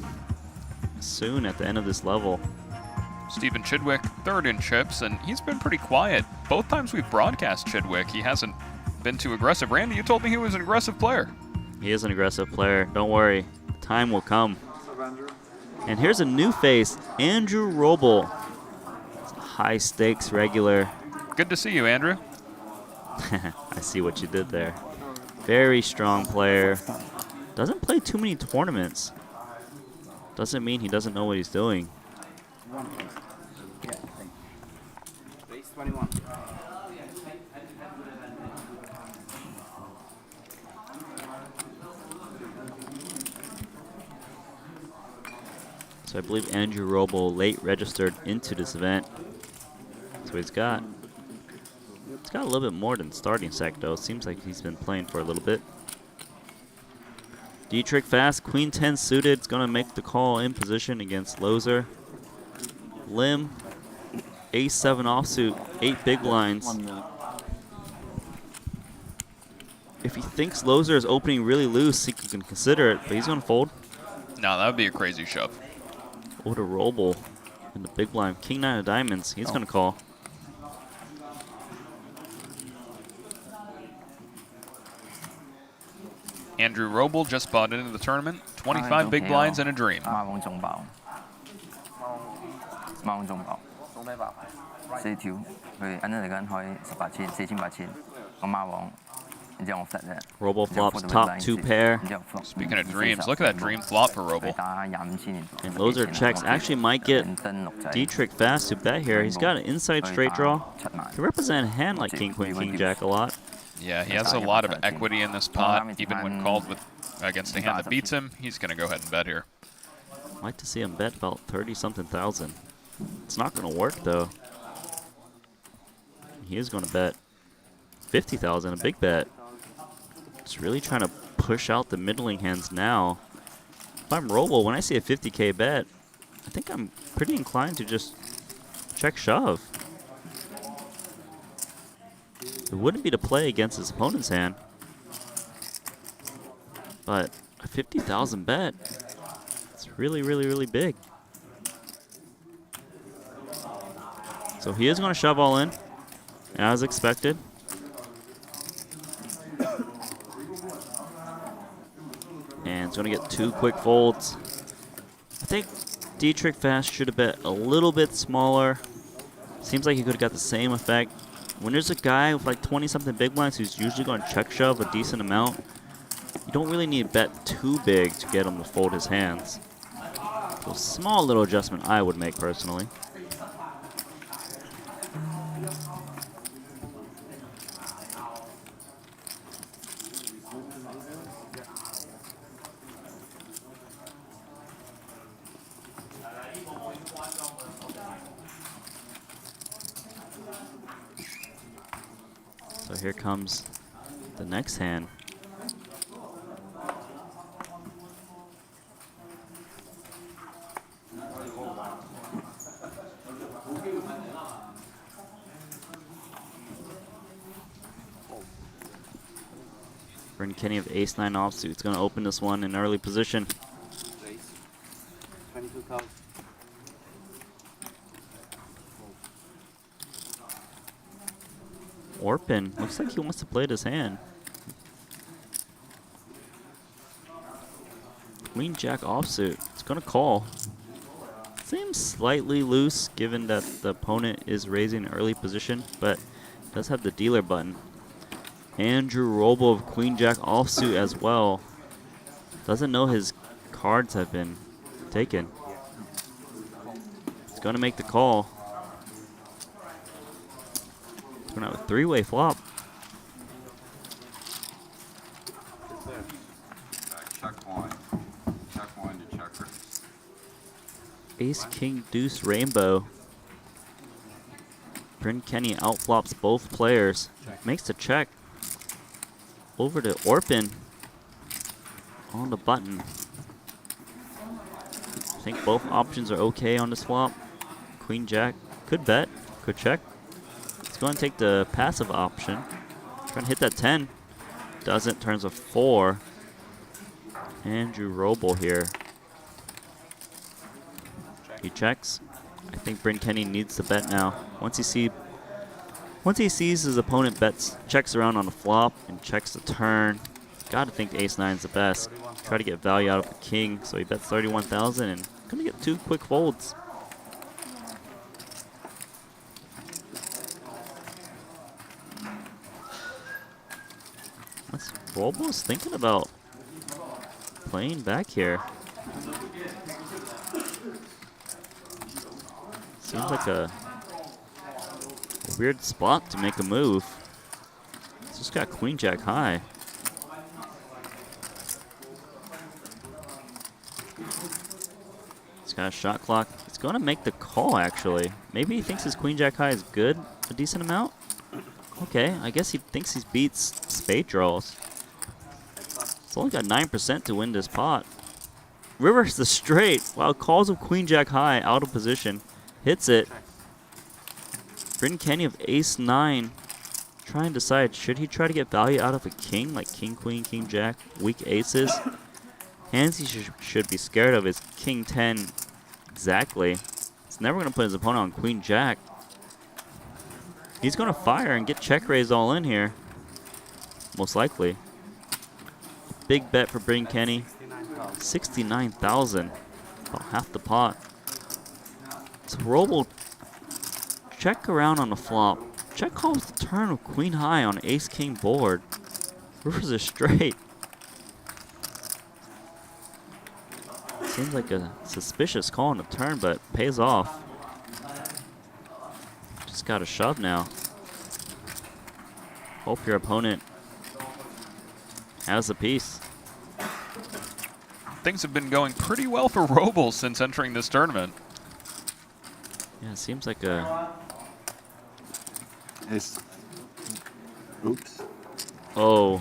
soon at the end of this level. Stephen Chidwick, 3rd in chips, and he's been pretty quiet. Both times we've broadcast Chidwick, he hasn't been too aggressive. Randy, you told me he was an aggressive player. He is an aggressive player. Don't worry. Time will come. And here's a new face, Andrew Roble. High stakes regular. Good to see you, Andrew. I see what you did there. Very strong player. Doesn't play too many tournaments. Doesn't mean he doesn't know what he's doing. Raise 21. So I believe Andrew Roble late registered into this event. So he's got a little bit more than starting stack though. Seems like he's been playing for a little bit. Dietrich Fast, Queen 10 suited. It's gonna make the call in position against Lozier. Lim, Ace 7 offsuit, 8 big blinds. If he thinks Lozier is opening really loose, he can consider it, but he's gonna fold. No, that would be a crazy shove. What a Roble in the big blind. King 9 of diamonds. He's gonna call. Andrew Roble just bought into the tournament. 25 big blinds and a dream. 4條，佢揞嚟緊可以18千、4千、8千，我孖王，然之後我 flat 啫。 Robo flops top 2 pair. 然之後 flop。 Speaking of dreams, look at that dream flop for 佢 Roble. 打25千年。 And those are checks. Actually might get Dietrich fast to bet here. He's got an inside straight draw. Can represent a hand like king, queen, king, jack a lot. Yeah, he has a lot of equity in this pot. Even when called with against a hand that beats him, he's going to go ahead and bet here. Like to see him bet about 30-something thousand. It's not going to work though. He is going to bet 50,000, a big bet. Just really trying to push out the middling hands now. If I'm Robo, when I see a 50K bet, I think I'm pretty inclined to just check shove. It wouldn't be to play against his opponent's hand. But a 50,000 bet, it's really, really, really big. So he is going to shove all in, as expected. And it's going to get 2 quick folds. I think Dietrich fast should have bet a little bit smaller. Seems like he could have got the same effect. When there's a guy with like 20-something big blinds who's usually going to check shove a decent amount, you don't really need to bet too big to get him to fold his hands. So a small little adjustment I would make personally. So here comes the next hand. Bryn Kenny of ace-9 offsuit. It's going to open this one in early position. 22,000. Orpin, looks like he wants to play this hand. Queen Jack offsuit. It's going to call. Seems slightly loose given that the opponent is raising early position, but does have the dealer button. Andrew Robo of Queen Jack offsuit as well. Doesn't know his cards have been taken. It's going to make the call. It's going to have a 3-way flop. Check one. Check one to check raise. Ace, King, Deuce, Rainbow. Bryn Kenny outflops both players. Makes the check. Over to Orpin. On the button. I think both options are okay on this flop. Queen Jack could bet, could check. He's going to take the passive option. Trying to hit that 10. Doesn't, turns a 4. Andrew Roble here. He checks. I think Bryn Kenny needs to bet now. Once he sees his opponent checks around on the flop and checks the turn, gotta think ace-9 is the best. Try to get value out of the king, so he bets 31,000 and gonna get 2 quick folds. What's Robo's thinking about playing back here? Seems like a weird spot to make a move. It's just got Queen Jack high. He's got a shot clock. He's going to make the call, actually. Maybe he thinks his Queen Jack high is good, a decent amount. Okay, I guess he thinks he beats spade draws. It's only got 9% to win this pot. Rivers the straight. Wow, calls with Queen Jack high, out of position. Hits it. Bryn Kenny of ace-9. Trying to decide, should he try to get value out of a king, like king, queen, king, jack, weak aces? Hands he should be scared of is king 10 exactly. He's never going to put his opponent on queen jack. He's going to fire and get check raised all in here. Most likely. Big bet for Bryn Kenny. 69,000. About half the pot. So Roble check around on the flop. Check calls the turn with queen high on ace king board. Rivers is straight. Seems like a suspicious call on the turn, but pays off. Just got to shove now. Hope your opponent has a piece. Things have been going pretty well for Robles since entering this tournament. Yeah, it seems like a... It's, oops. Oh.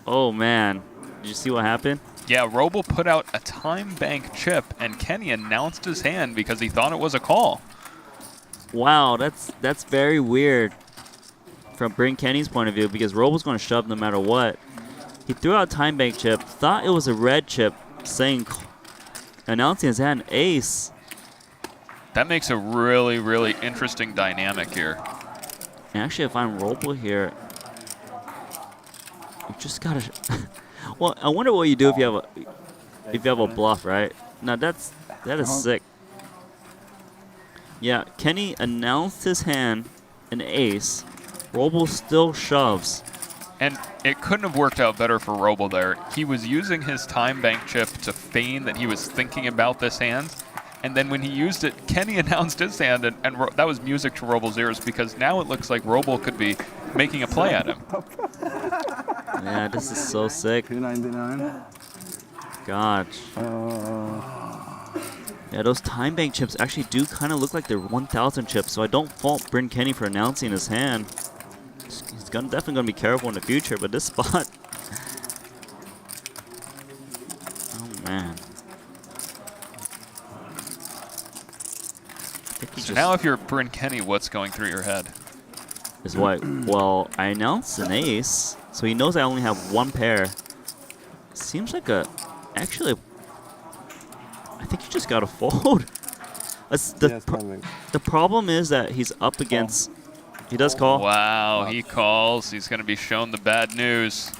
Oh, man. Did you see what happened? Yeah, Roble put out a time bank chip, and Kenny announced his hand because he thought it was a call. Wow, that's very weird from Bryn Kenny's point of view, because Roble's going to shove no matter what. He threw out a time bank chip, thought it was a red chip, announcing his hand ace. That makes a really, really interesting dynamic here. And actually, if I'm Roble here, you just gotta. Well, I wonder what you do if you have a bluff, right? Now that is sick. Yeah, Kenny announced his hand an ace. Roble still shoves. And it couldn't have worked out better for Roble there. He was using his time bank chip to feign that he was thinking about this hand. And then when he used it, Kenny announced his hand, and that was music to Roble's ears, because now it looks like Roble could be making a play at him. Yeah, this is so sick. 299. Gosh. Yeah, those time bank chips actually do kind of look like they're 1,000 chips, so I don't fault Bryn Kenny for announcing his hand. He's definitely going to be careful in the future, but this spot... Oh, man. So now if you're Bryn Kenny, what's going through your head? Is what? Well, I announced an ace, so he knows I only have one pair. Seems like actually, I think you just got to fold. The problem is that he's up against, he does call. Wow, he calls. He's going to be shown the bad news.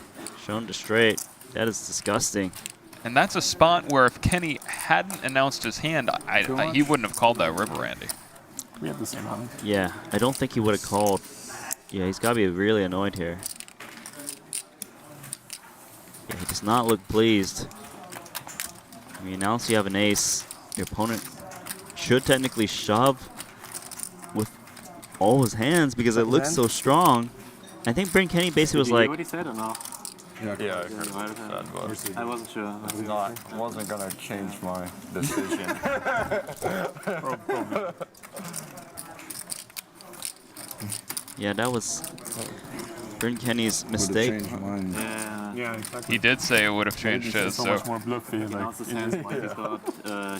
Shown to straight. That is disgusting. And that's a spot where if Kenny hadn't announced his hand, he wouldn't have called that river, Andy. We have the same hand. Yeah, I don't think he would have called. Yeah, he's got to be really annoyed here. Yeah, he does not look pleased. When you announce you have an ace, your opponent should technically shove with all his hands because it looks so strong. I think Bryn Kenny basically was like... What he said or no? Yeah, I heard that, but I wasn't sure. I wasn't going to change my decision. Yeah, that was Bryn Kenny's mistake. Yeah, exactly. He did say it would have changed his, so so... much more bluffy.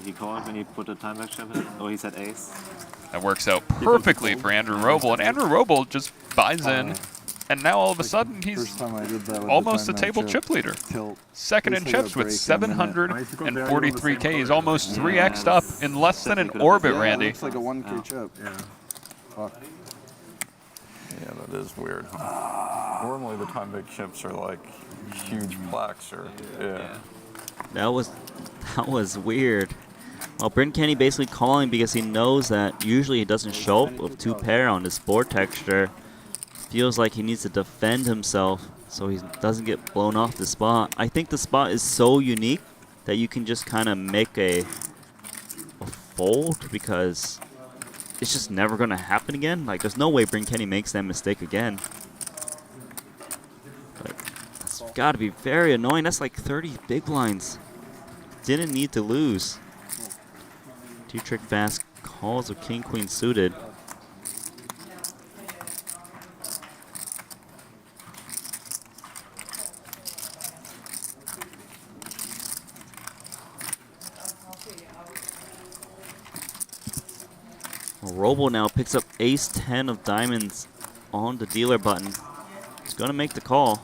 He called when he put a time back chip in. Oh, he said ace. That works out perfectly for Andrew Roble, and Andrew Roble just buys in, and now all of a sudden he's almost a table chip leader. Second in chips with 743K. He's almost 3x'd up in less than an orbit, Randy. It's like a 1K chip. Yeah. Fuck. Yeah, that is weird. Huh? Normally the time big chips are like huge plaques, or yeah. That was weird. Well, Bryn Kenny basically calling because he knows that usually he doesn't show up with two pair on this board texture. Feels like he needs to defend himself so he doesn't get blown off the spot. I think the spot is so unique that you can just kind of make a fold because it's just never going to happen again. Like, there's no way Bryn Kenny makes that mistake again. But that's got to be very annoying. That's like 30 big blinds. Didn't need to lose. Two-trick fast calls with king-queen suited. Roble now picks up ace-10 of diamonds on the dealer button. He's going to make the call.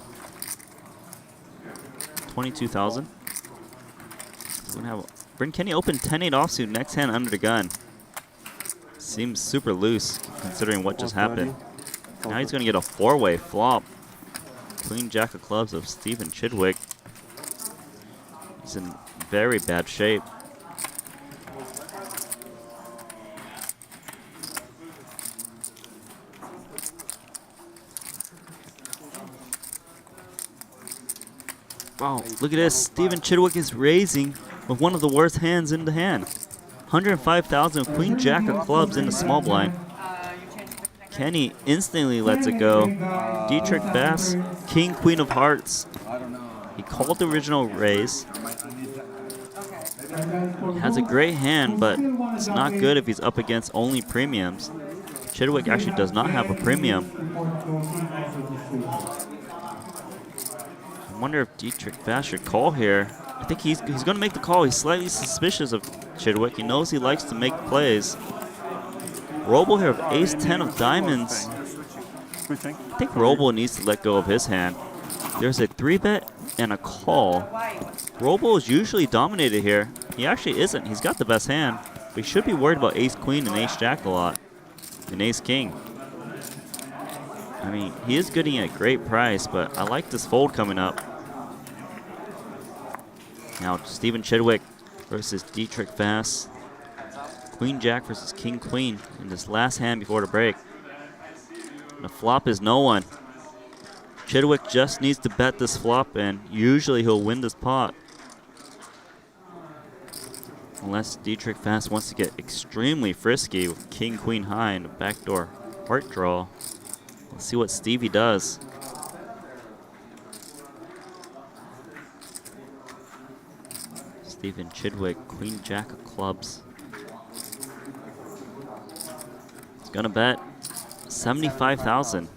22,000. He's going to have Bryn Kenny open 10-8 offsuit, next hand under the gun. Seems super loose considering what just happened. Now he's going to get a four-way flop. Queen Jack of clubs of Stephen Chidwick. He's in very bad shape. Wow, look at this. Stephen Chidwick is raising with one of the worst hands in the hand. 105,000 Queen Jack of clubs in the small blind. Kenny instantly lets it go. Dietrich Bass, King Queen of Hearts. He called the original raise. He has a great hand, but it's not good if he's up against only premiums. Chidwick actually does not have a premium. I wonder if Dietrich Bass should call here. I think he's going to make the call. He's slightly suspicious of Chidwick. He knows he likes to make plays. Roble here of ace-10 of diamonds. I think Roble needs to let go of his hand. There's a 3-bet and a call. Roble is usually dominated here. He actually isn't. He's got the best hand. But he should be worried about ace-queen and ace-jack a lot. And ace-king. I mean, he is getting a great price, but I like this fold coming up. Now, Stephen Chidwick versus Dietrich Bass. Queen Jack versus King Queen in this last hand before the break. The flop is no one. Chidwick just needs to bet this flop, and usually he'll win this pot. Unless Dietrich Bass wants to get extremely frisky with King Queen high and a backdoor heart draw. Let's see what Stevie does. Stephen Chidwick, Queen Jack of clubs. He's gonna bet 75,000.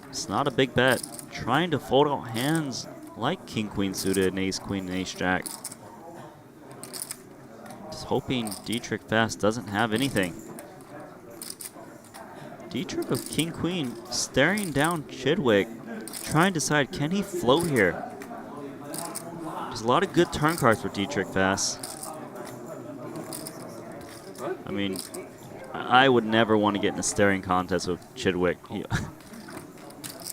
It's not a big bet. Trying to fold out hands like King Queen suited and Ace Queen and Ace Jack. Just hoping Dietrich Bass doesn't have anything. Dietrich of King Queen staring down Chidwick, trying to decide, can he float here? There's a lot of good turn cards for Dietrich Bass. I mean, I would never want to get in a staring contest with Chidwick.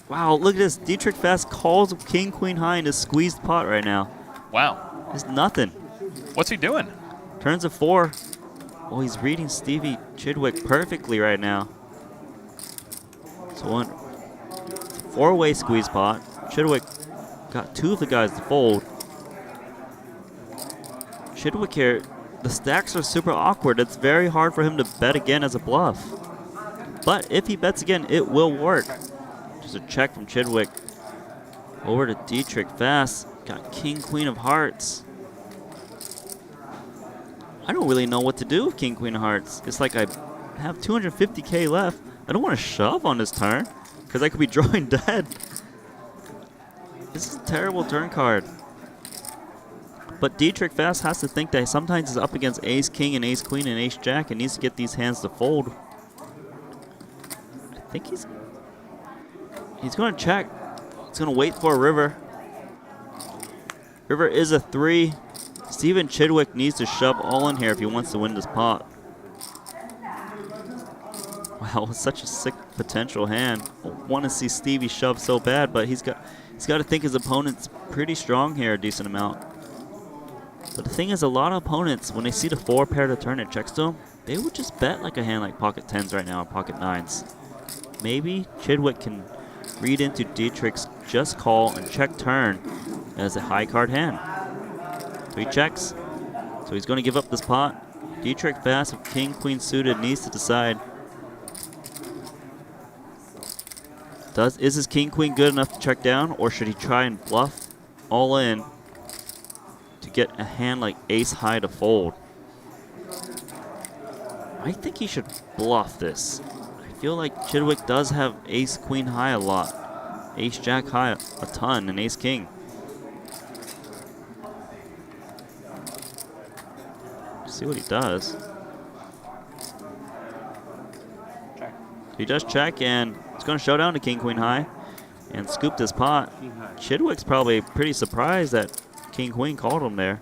Wow, look at this. Dietrich Bass calls King Queen high in a squeezed pot right now. Wow. It's nothing. What's he doing? Turns a 4. Oh, he's reading Stevie Chidwick perfectly right now. So one 4-way squeeze pot. Chidwick got 2 of the guys to fold. Chidwick here, the stacks are super awkward. It's very hard for him to bet again as a bluff. But if he bets again, it will work. Just a check from Chidwick. Over to Dietrich Bass. Got King Queen of Hearts. I don't really know what to do with King Queen of Hearts. It's like I have 250k left. I don't want to shove on this turn because I could be drawing dead. This is a terrible turn card. But Dietrich Bass has to think that sometimes he's up against Ace King and Ace Queen and Ace Jack and needs to get these hands to fold. I think he's going to check. He's going to wait for a river. River is a 3. Stephen Chidwick needs to shove all in here if he wants to win this pot. Wow, such a sick potential hand. I want to see Stevie shove so bad, but he's got to think his opponent's pretty strong here a decent amount. But the thing is, a lot of opponents, when they see the 4 pair to turn it checks to them, they would just bet like a hand like pocket 10s right now or pocket 9s. Maybe Chidwick can read into Dietrich's just call and check turn as a high card hand. So he checks. So he's going to give up this pot. Dietrich Bass with King Queen suited needs to decide. Is his King Queen good enough to check down, or should he try and bluff all in to get a hand like Ace High to fold? I think he should bluff this. I feel like Chidwick does have Ace Queen High a lot, Ace Jack High a ton, and Ace King. See what he does. He does check, and he's going to show down to King Queen High and scoop this pot. Chidwick's probably pretty surprised that King Queen called him there.